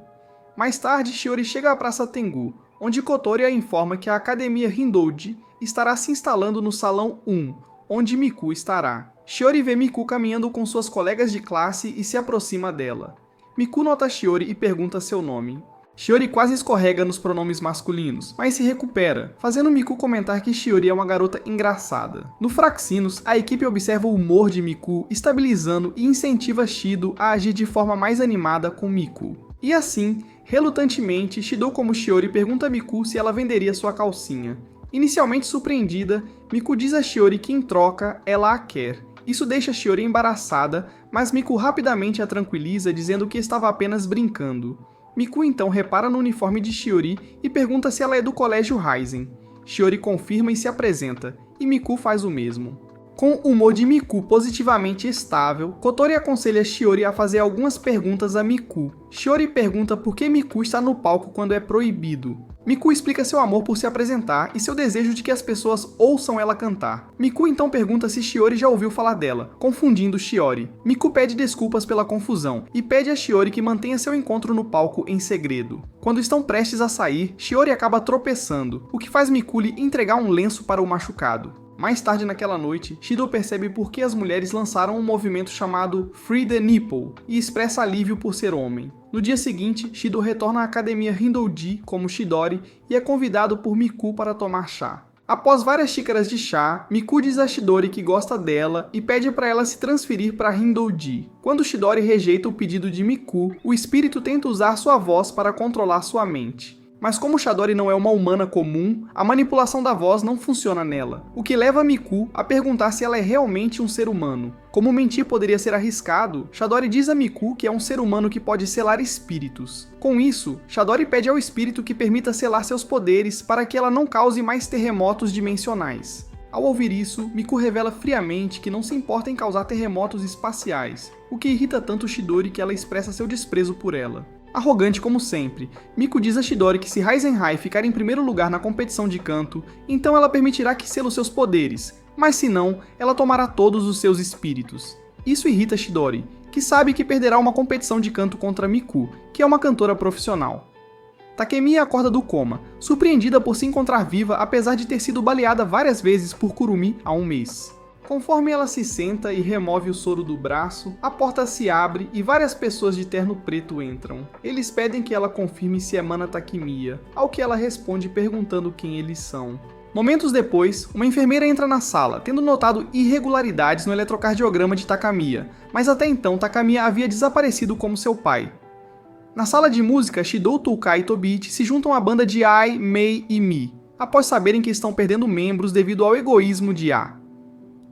Mais tarde, Shiori chega à Praça Tengu, onde Kotori a informa que a Academia Hindouji estará se instalando no Salão 1, onde Miku estará. Shiori vê Miku caminhando com suas colegas de classe e se aproxima dela. Miku nota Shiori e pergunta seu nome. Shiori quase escorrega nos pronomes masculinos, mas se recupera, fazendo Miku comentar que Shiori é uma garota engraçada. No Fraxinos, a equipe observa o humor de Miku, estabilizando e incentiva Shido a agir de forma mais animada com Miku. E assim, relutantemente, Shido como Shiori pergunta a Miku se ela venderia sua calcinha. Inicialmente surpreendida, Miku diz a Shiori que em troca, ela a quer. Isso deixa Shiori embaraçada, mas Miku rapidamente a tranquiliza dizendo que estava apenas brincando. Miku então repara no uniforme de Shiori e pergunta se ela é do colégio Raizen. Shiori confirma e se apresenta, e Miku faz o mesmo. Com o humor de Miku positivamente estável, Kotori aconselha Shiori a fazer algumas perguntas a Miku. Shiori pergunta por que Miku está no palco quando é proibido. Miku explica seu amor por se apresentar e seu desejo de que as pessoas ouçam ela cantar. Miku então pergunta se Shiori já ouviu falar dela, confundindo Shiori. Miku pede desculpas pela confusão e pede a Shiori que mantenha seu encontro no palco em segredo. Quando estão prestes a sair, Shiori acaba tropeçando, o que faz Miku lhe entregar um lenço para o machucado. Mais tarde naquela noite, Shido percebe por que as mulheres lançaram um movimento chamado Free the Nipple e expressa alívio por ser homem. No dia seguinte, Shido retorna à Academia Hindouji como Shidori e é convidado por Miku para tomar chá. Após várias xícaras de chá, Miku diz a Shidori que gosta dela e pede para ela se transferir para Hindouji. Quando Shidori rejeita o pedido de Miku, o espírito tenta usar sua voz para controlar sua mente. Mas como Shidori não é uma humana comum, a manipulação da voz não funciona nela, o que leva Miku a perguntar se ela é realmente um ser humano. Como mentir poderia ser arriscado, Shidori diz a Miku que é um ser humano que pode selar espíritos. Com isso, Shidori pede ao espírito que permita selar seus poderes para que ela não cause mais terremotos dimensionais. Ao ouvir isso, Miku revela friamente que não se importa em causar terremotos espaciais, o que irrita tanto Shidori que ela expressa seu desprezo por ela. Arrogante como sempre, Miku diz a Shidori que se Raizen High ficar em primeiro lugar na competição de canto, então ela permitirá que sela os seus poderes, mas se não, ela tomará todos os seus espíritos. Isso irrita Shidori, que sabe que perderá uma competição de canto contra Miku, que é uma cantora profissional. Takemiya acorda do coma, surpreendida por se encontrar viva apesar de ter sido baleada várias vezes por Kurumi há um mês. Conforme ela se senta e remove o soro do braço, a porta se abre e várias pessoas de terno preto entram. Eles pedem que ela confirme se é Mana Takemiya, ao que ela responde perguntando quem eles são. Momentos depois, uma enfermeira entra na sala, tendo notado irregularidades no eletrocardiograma de Takamiya, mas até então Takamiya havia desaparecido como seu pai. Na sala de música, Shidou, Touka e Tobiichi se juntam à banda de Ai, Mei e Mi, após saberem que estão perdendo membros devido ao egoísmo de A.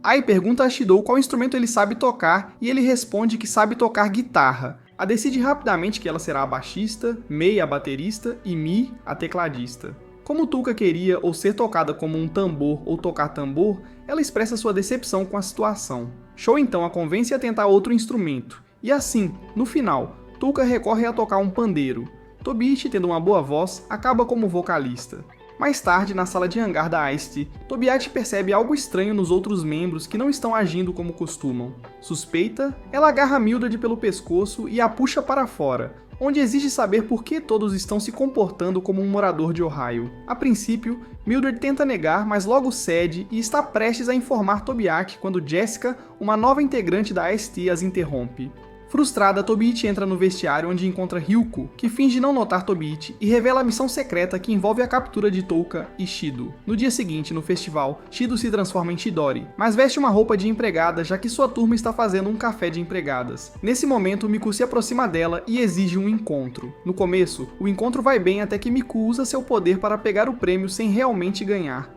Ai pergunta a Shidou qual instrumento ele sabe tocar e ele responde que sabe tocar guitarra. A decide rapidamente que ela será a baixista, Mei a baterista e Mi a tecladista. Como Touka queria ou ser tocada como um tambor ou tocar tambor, ela expressa sua decepção com a situação. Shou então a convence a tentar outro instrumento, e assim, no final, Touka recorre a tocar um pandeiro. Tobiichi, tendo uma boa voz, acaba como vocalista. Mais tarde, na sala de hangar da Ice-T, Tobiichi percebe algo estranho nos outros membros que não estão agindo como costumam. Suspeita, ela agarra Mildred pelo pescoço e a puxa para fora, onde exige saber por que todos estão se comportando como um morador de Ohio. A princípio, Mildred tenta negar, mas logo cede e está prestes a informar Tobiichi quando Jessica, uma nova integrante da Ice-T, as interrompe. Frustrada, Tobiichi entra no vestiário onde encontra Ryuko, que finge não notar Tobiichi e revela a missão secreta que envolve a captura de Touka e Shido. No dia seguinte, no festival, Shido se transforma em Chidori, mas veste uma roupa de empregada já que sua turma está fazendo um café de empregadas. Nesse momento, Miku se aproxima dela e exige um encontro. No começo, o encontro vai bem até que Miku usa seu poder para pegar o prêmio sem realmente ganhar.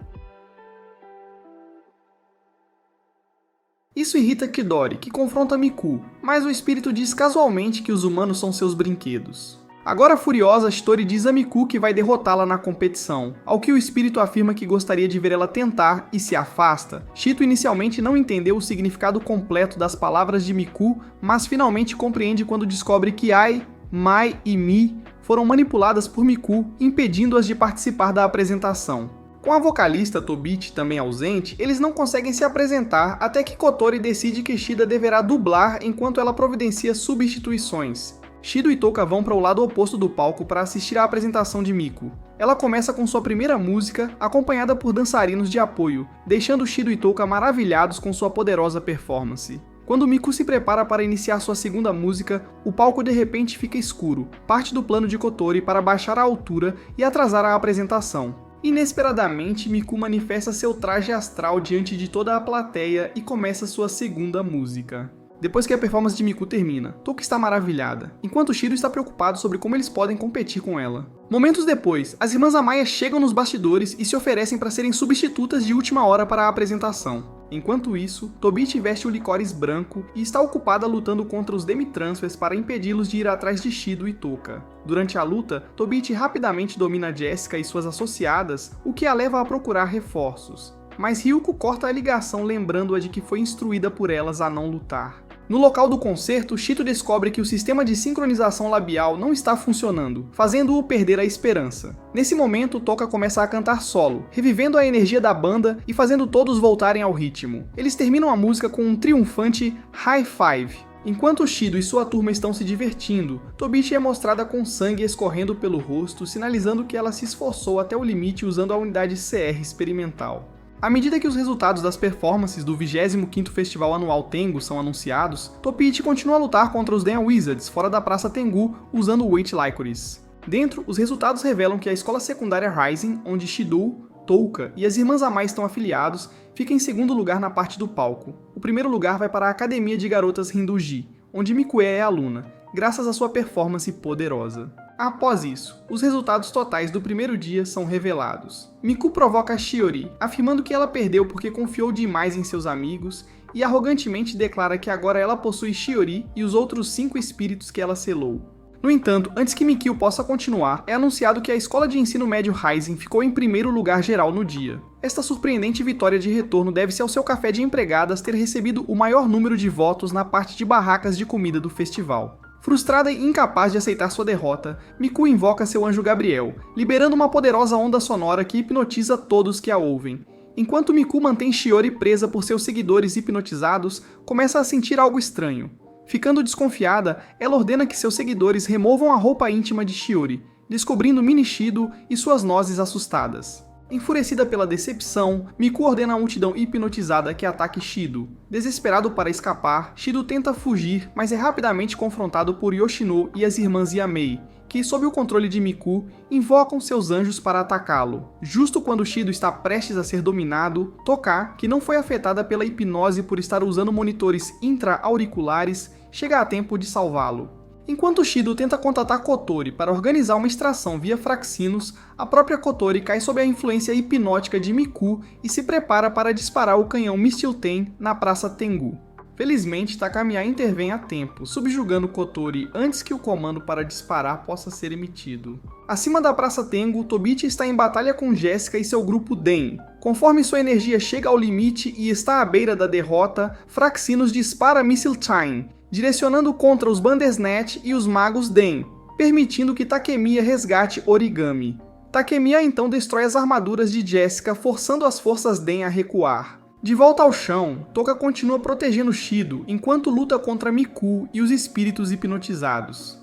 Isso irrita Chidori, que confronta Miku, mas o espírito diz casualmente que os humanos são seus brinquedos. Agora furiosa, Chidori diz a Miku que vai derrotá-la na competição, ao que o espírito afirma que gostaria de ver ela tentar e se afasta. Shito inicialmente não entendeu o significado completo das palavras de Miku, mas finalmente compreende quando descobre que Ai, Mai e Mi foram manipuladas por Miku, impedindo-as de participar da apresentação. Com a vocalista Tobiichi também ausente, eles não conseguem se apresentar até que Kotori decide que Shida deverá dublar enquanto ela providencia substituições. Shido e Touka vão para o lado oposto do palco para assistir à apresentação de Miku. Ela começa com sua primeira música, acompanhada por dançarinos de apoio, deixando Shido e Touka maravilhados com sua poderosa performance. Quando Miku se prepara para iniciar sua segunda música, o palco de repente fica escuro, parte do plano de Kotori para baixar a altura e atrasar a apresentação. Inesperadamente, Miku manifesta seu traje astral diante de toda a plateia e começa sua segunda música. Depois que a performance de Miku termina, Touka está maravilhada, enquanto Shido está preocupado sobre como eles podem competir com ela. Momentos depois, as irmãs Amaya chegam nos bastidores e se oferecem para serem substitutas de última hora para a apresentação. Enquanto isso, Tobiichi veste o licores branco e está ocupada lutando contra os Demi-Transfers para impedi-los de ir atrás de Shido e Touka. Durante a luta, Tobiichi rapidamente domina Jessica e suas associadas, o que a leva a procurar reforços. Mas Ryuko corta a ligação lembrando-a de que foi instruída por elas a não lutar. No local do concerto, Shito descobre que o sistema de sincronização labial não está funcionando, fazendo-o perder a esperança. Nesse momento, Touka começa a cantar solo, revivendo a energia da banda e fazendo todos voltarem ao ritmo. Eles terminam a música com um triunfante High Five. Enquanto Shido e sua turma estão se divertindo, Tobiichi é mostrada com sangue escorrendo pelo rosto, sinalizando que ela se esforçou até o limite usando a unidade CR experimental. À medida que os resultados das performances do 25º Festival Anual Tengu são anunciados, Tobiichi continua a lutar contra os Dan Wizards fora da Praça Tengu usando o Wait Licorice. Dentro, os resultados revelam que a escola secundária Rising, onde Shidou, Touka e as irmãs Amai estão afiliados, fica em segundo lugar na parte do palco. O primeiro lugar vai para a Academia de Garotas Hinduji, onde Mikue é aluna, graças à sua performance poderosa. Após isso, os resultados totais do primeiro dia são revelados. Miku provoca Shiori, afirmando que ela perdeu porque confiou demais em seus amigos e arrogantemente declara que agora ela possui Shiori e os outros 5 espíritos que ela selou. No entanto, antes que Mikio possa continuar, é anunciado que a escola de ensino médio Rising ficou em primeiro lugar geral no dia. Esta surpreendente vitória de retorno deve-se ao seu café de empregadas ter recebido o maior número de votos na parte de barracas de comida do festival. Frustrada e incapaz de aceitar sua derrota, Miku invoca seu anjo Gabriel, liberando uma poderosa onda sonora que hipnotiza todos que a ouvem. Enquanto Miku mantém Shiori presa por seus seguidores hipnotizados, começa a sentir algo estranho. Ficando desconfiada, ela ordena que seus seguidores removam a roupa íntima de Shiori, descobrindo Mini Shido e suas nozes assustadas. Enfurecida pela decepção, Miku ordena a multidão hipnotizada que ataque Shido. Desesperado para escapar, Shido tenta fugir, mas é rapidamente confrontado por Yoshino e as irmãs Yamei, que, sob o controle de Miku, invocam seus anjos para atacá-lo. Justo quando Shido está prestes a ser dominado, Toka, que não foi afetada pela hipnose por estar usando monitores intra-auriculares, chega a tempo de salvá-lo. Enquanto Shido tenta contatar Kotori para organizar uma extração via Fraxinos, a própria Kotori cai sob a influência hipnótica de Miku e se prepara para disparar o canhão Mistilten na Praça Tengu. Felizmente, Takamiya intervém a tempo, subjugando Kotori antes que o comando para disparar possa ser emitido. Acima da Praça Tengu, Tobichi está em batalha com Jessica e seu grupo Den. Conforme sua energia chega ao limite e está à beira da derrota, Fraxinos dispara Mistletoe, direcionando contra os Bandersnatch e os magos Den, permitindo que Takemiya resgate Origami. Takemiya então destrói as armaduras de Jessica, forçando as forças Den a recuar. De volta ao chão, Toka continua protegendo Shido, enquanto luta contra Miku e os espíritos hipnotizados.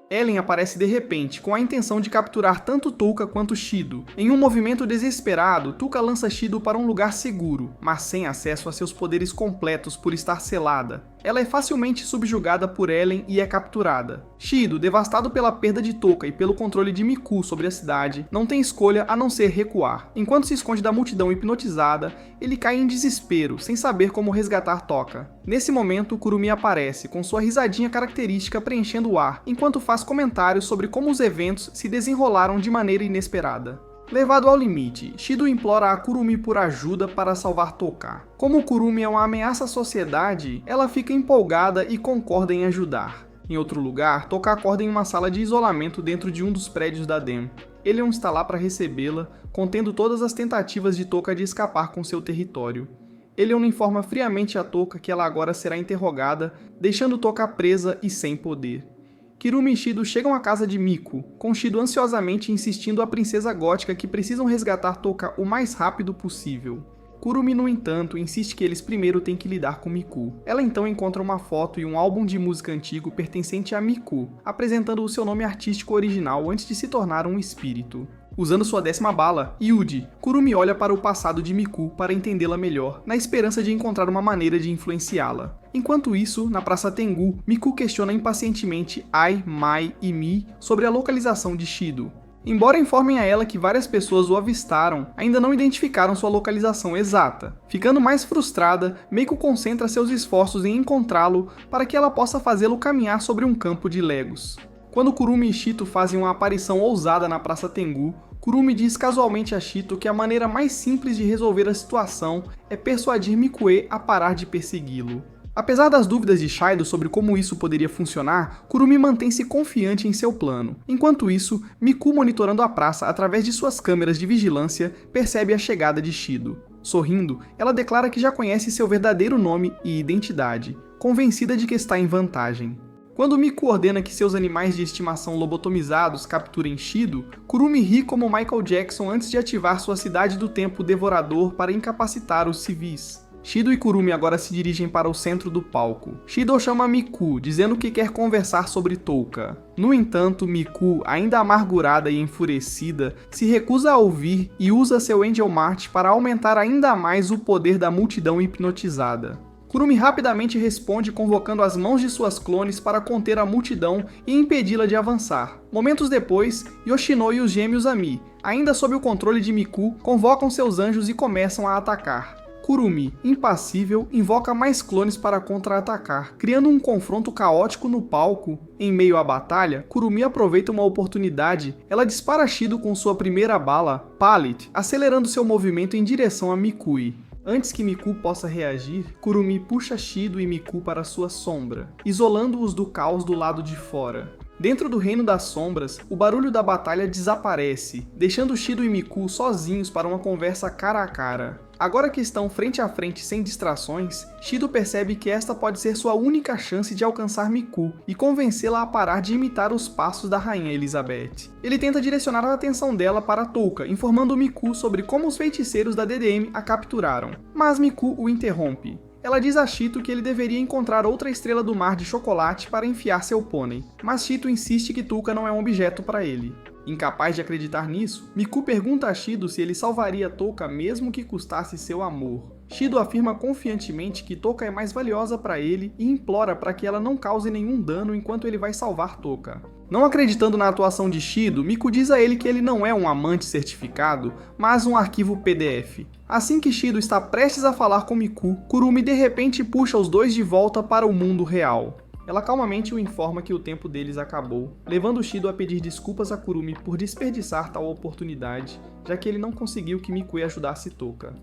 Ellen aparece de repente, com a intenção de capturar tanto Touka quanto Shido. Em um movimento desesperado, Touka lança Shido para um lugar seguro, mas sem acesso a seus poderes completos por estar selada. Ela é facilmente subjugada por Ellen e é capturada. Shido, devastado pela perda de Touka e pelo controle de Miku sobre a cidade, não tem escolha a não ser recuar. Enquanto se esconde da multidão hipnotizada, ele cai em desespero, sem saber como resgatar Toka. Nesse momento, Kurumi aparece, com sua risadinha característica preenchendo o ar, enquanto faz comentários sobre como os eventos se desenrolaram de maneira inesperada. Levado ao limite, Shido implora a Kurumi por ajuda para salvar Toka. Como Kurumi é uma ameaça à sociedade, ela fica empolgada e concorda em ajudar. Em outro lugar, Toka acorda em uma sala de isolamento dentro de um dos prédios da DEM. Ele não está lá para recebê-la, contendo todas as tentativas de Toka de escapar com seu território. Eleon informa friamente a Toka que ela agora será interrogada, deixando Toka presa e sem poder. Kirumi e Shido chegam à casa de Miku, com Shido ansiosamente insistindo à princesa gótica que precisam resgatar Toka o mais rápido possível. Kurumi, no entanto, insiste que eles primeiro têm que lidar com Miku. Ela então encontra uma foto e um álbum de música antigo pertencente a Miku, apresentando o seu nome artístico original antes de se tornar um espírito. Usando sua 10ª bala, Yuji, Kurumi olha para o passado de Miku para entendê-la melhor, na esperança de encontrar uma maneira de influenciá-la. Enquanto isso, na Praça Tengu, Miku questiona impacientemente Ai, Mai e Mi sobre a localização de Shido. Embora informem a ela que várias pessoas o avistaram, ainda não identificaram sua localização exata. Ficando mais frustrada, Meiko concentra seus esforços em encontrá-lo para que ela possa fazê-lo caminhar sobre um campo de Legos. Quando Kurumi e Shito fazem uma aparição ousada na Praça Tengu, Kurumi diz casualmente a Shito que a maneira mais simples de resolver a situação é persuadir Mikue a parar de persegui-lo. Apesar das dúvidas de Shaido sobre como isso poderia funcionar, Kurumi mantém-se confiante em seu plano. Enquanto isso, Miku, monitorando a praça através de suas câmeras de vigilância, percebe a chegada de Shido. Sorrindo, ela declara que já conhece seu verdadeiro nome e identidade, convencida de que está em vantagem. Quando Miku ordena que seus animais de estimação lobotomizados capturem Shido, Kurumi ri como Michael Jackson antes de ativar sua cidade do tempo devorador para incapacitar os civis. Shido e Kurumi agora se dirigem para o centro do palco. Shido chama Miku, dizendo que quer conversar sobre Touka. No entanto, Miku, ainda amargurada e enfurecida, se recusa a ouvir e usa seu Angel March para aumentar ainda mais o poder da multidão hipnotizada. Kurumi rapidamente responde convocando as mãos de suas clones para conter a multidão e impedi-la de avançar. Momentos depois, Yoshino e os gêmeos Ami, ainda sob o controle de Miku, convocam seus anjos e começam a atacar. Kurumi, impassível, invoca mais clones para contra-atacar, criando um confronto caótico no palco. Em meio à batalha, Kurumi aproveita uma oportunidade, ela dispara Shido com sua primeira bala, Pallet, acelerando seu movimento em direção a Mikui. Antes que Miku possa reagir, Kurumi puxa Shido e Miku para sua sombra, isolando-os do caos do lado de fora. Dentro do Reino das Sombras, o barulho da batalha desaparece, deixando Shido e Miku sozinhos para uma conversa cara a cara. Agora que estão frente a frente sem distrações, Shido percebe que esta pode ser sua única chance de alcançar Miku e convencê-la a parar de imitar os passos da Rainha Elizabeth. Ele tenta direcionar a atenção dela para Touka, informando Miku sobre como os feiticeiros da DDM a capturaram. Mas Miku o interrompe. Ela diz a Shito que ele deveria encontrar outra estrela do mar de chocolate para enfiar seu pônei, mas Shito insiste que Touka não é um objeto para ele. Incapaz de acreditar nisso, Miku pergunta a Shido se ele salvaria Touka mesmo que custasse seu amor. Shido afirma confiantemente que Touka é mais valiosa para ele e implora para que ela não cause nenhum dano enquanto ele vai salvar Touka. Não acreditando na atuação de Shido, Miku diz a ele que ele não é um amante certificado, mas um arquivo PDF. Assim que Shido está prestes a falar com Miku, Kurumi de repente puxa os dois de volta para o mundo real. Ela calmamente o informa que o tempo deles acabou, levando Shido a pedir desculpas a Kurumi por desperdiçar tal oportunidade, já que ele não conseguiu que Mikue ajudasse Touka.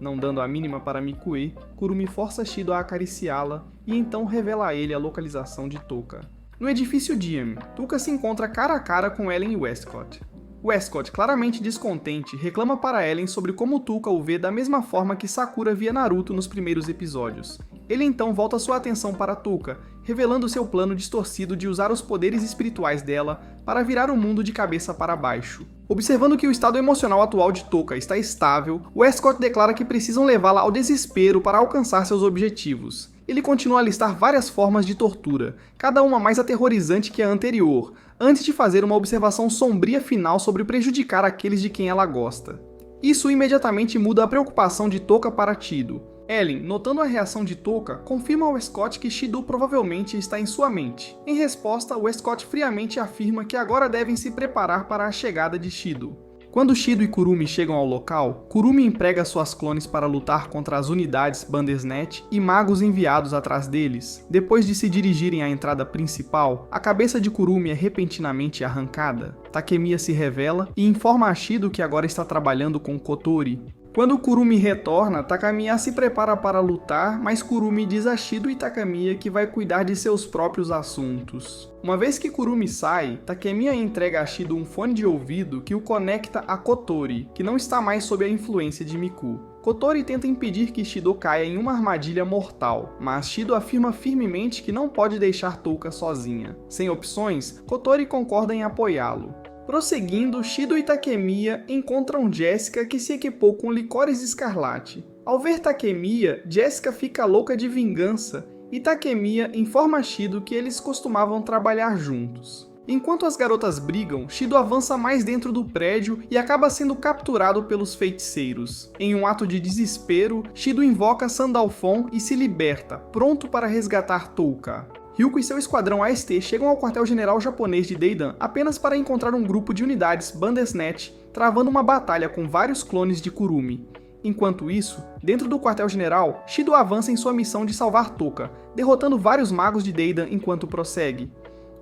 Não dando a mínima para Mikue, Kurumi força Shido a acariciá-la e então revela a ele a localização de Touka. No edifício Diem, Touka se encontra cara a cara com Ellen e Westcott. Westcott, claramente descontente, reclama para Ellen sobre como Touka o vê da mesma forma que Sakura via Naruto nos primeiros episódios. Ele então volta sua atenção para Touka, revelando seu plano distorcido de usar os poderes espirituais dela para virar o mundo de cabeça para baixo. Observando que o estado emocional atual de Touka está estável, Westcott declara que precisam levá-la ao desespero para alcançar seus objetivos. Ele continua a listar várias formas de tortura, cada uma mais aterrorizante que a anterior, antes de fazer uma observação sombria final sobre prejudicar aqueles de quem ela gosta. Isso imediatamente muda a preocupação de Touka para Shido. Ellen, notando a reação de Touka, confirma ao Westcott que Shido provavelmente está em sua mente. Em resposta, Westcott friamente afirma que agora devem se preparar para a chegada de Shido. Quando Shido e Kurumi chegam ao local, Kurumi emprega suas clones para lutar contra as unidades Bandersnatch e magos enviados atrás deles. Depois de se dirigirem à entrada principal, a cabeça de Kurumi é repentinamente arrancada. Takemiya se revela e informa a Shido que agora está trabalhando com Kotori. Quando Kurumi retorna, Takemiya se prepara para lutar, mas Kurumi diz a Shido e Takemiya que vai cuidar de seus próprios assuntos. Uma vez que Kurumi sai, Takemiya entrega a Shido um fone de ouvido que o conecta a Kotori, que não está mais sob a influência de Miku. Kotori tenta impedir que Shido caia em uma armadilha mortal, mas Shido afirma firmemente que não pode deixar Touka sozinha. Sem opções, Kotori concorda em apoiá-lo. Prosseguindo, Shido e Takemiya encontram Jessica, que se equipou com licores escarlate. Ao ver Takemiya, Jessica fica louca de vingança e Takemiya informa a Shido que eles costumavam trabalhar juntos. Enquanto as garotas brigam, Shido avança mais dentro do prédio e acaba sendo capturado pelos feiticeiros. Em um ato de desespero, Shido invoca Sandalphon e se liberta, pronto para resgatar Touka. Ryuko e seu esquadrão AST chegam ao quartel-general japonês de Deidan apenas para encontrar um grupo de unidades Bandersnatch travando uma batalha com vários clones de Kurumi. Enquanto isso, dentro do quartel-general, Shido avança em sua missão de salvar Touka, derrotando vários magos de Deidan enquanto prossegue.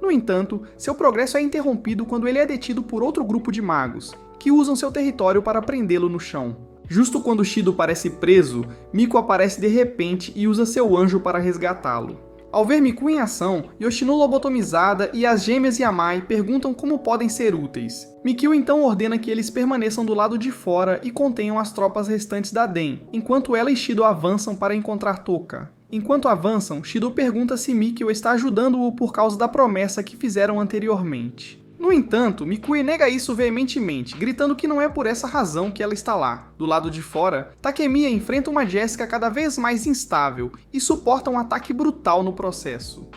No entanto, seu progresso é interrompido quando ele é detido por outro grupo de magos, que usam seu território para prendê-lo no chão. Justo quando Shido parece preso, Miku aparece de repente e usa seu anjo para resgatá-lo. Ao ver Miku em ação, Yoshino lobotomizada e as gêmeas Yamai perguntam como podem ser úteis. Mikio então ordena que eles permaneçam do lado de fora e contenham as tropas restantes da Den, enquanto ela e Shido avançam para encontrar Touka. Enquanto avançam, Shido pergunta se Mikio está ajudando-o por causa da promessa que fizeram anteriormente. No entanto, Mikue nega isso veementemente, gritando que não é por essa razão que ela está lá. Do lado de fora, Takemiya enfrenta uma Jessica cada vez mais instável e suporta um ataque brutal no processo.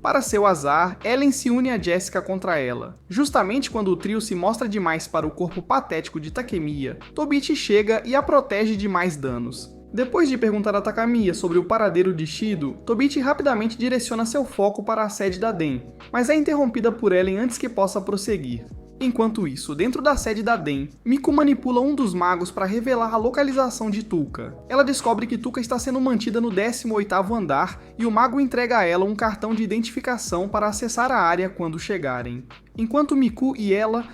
Para seu azar, Ellen se une a Jessica contra ela. Justamente quando o trio se mostra demais para o corpo patético de Takemiya, Tobichi chega e a protege de mais danos. Depois de perguntar a Takemiya sobre o paradeiro de Shido, Tobichi rapidamente direciona seu foco para a sede da Den, mas é interrompida por Ellen antes que possa prosseguir. Enquanto isso, dentro da sede da Den, Miku manipula um dos magos para revelar a localização de Touka. Ela descobre que Touka está sendo mantida no 18º andar e o mago entrega a ela um cartão de identificação para acessar a área quando chegarem. Enquanto Miku e ela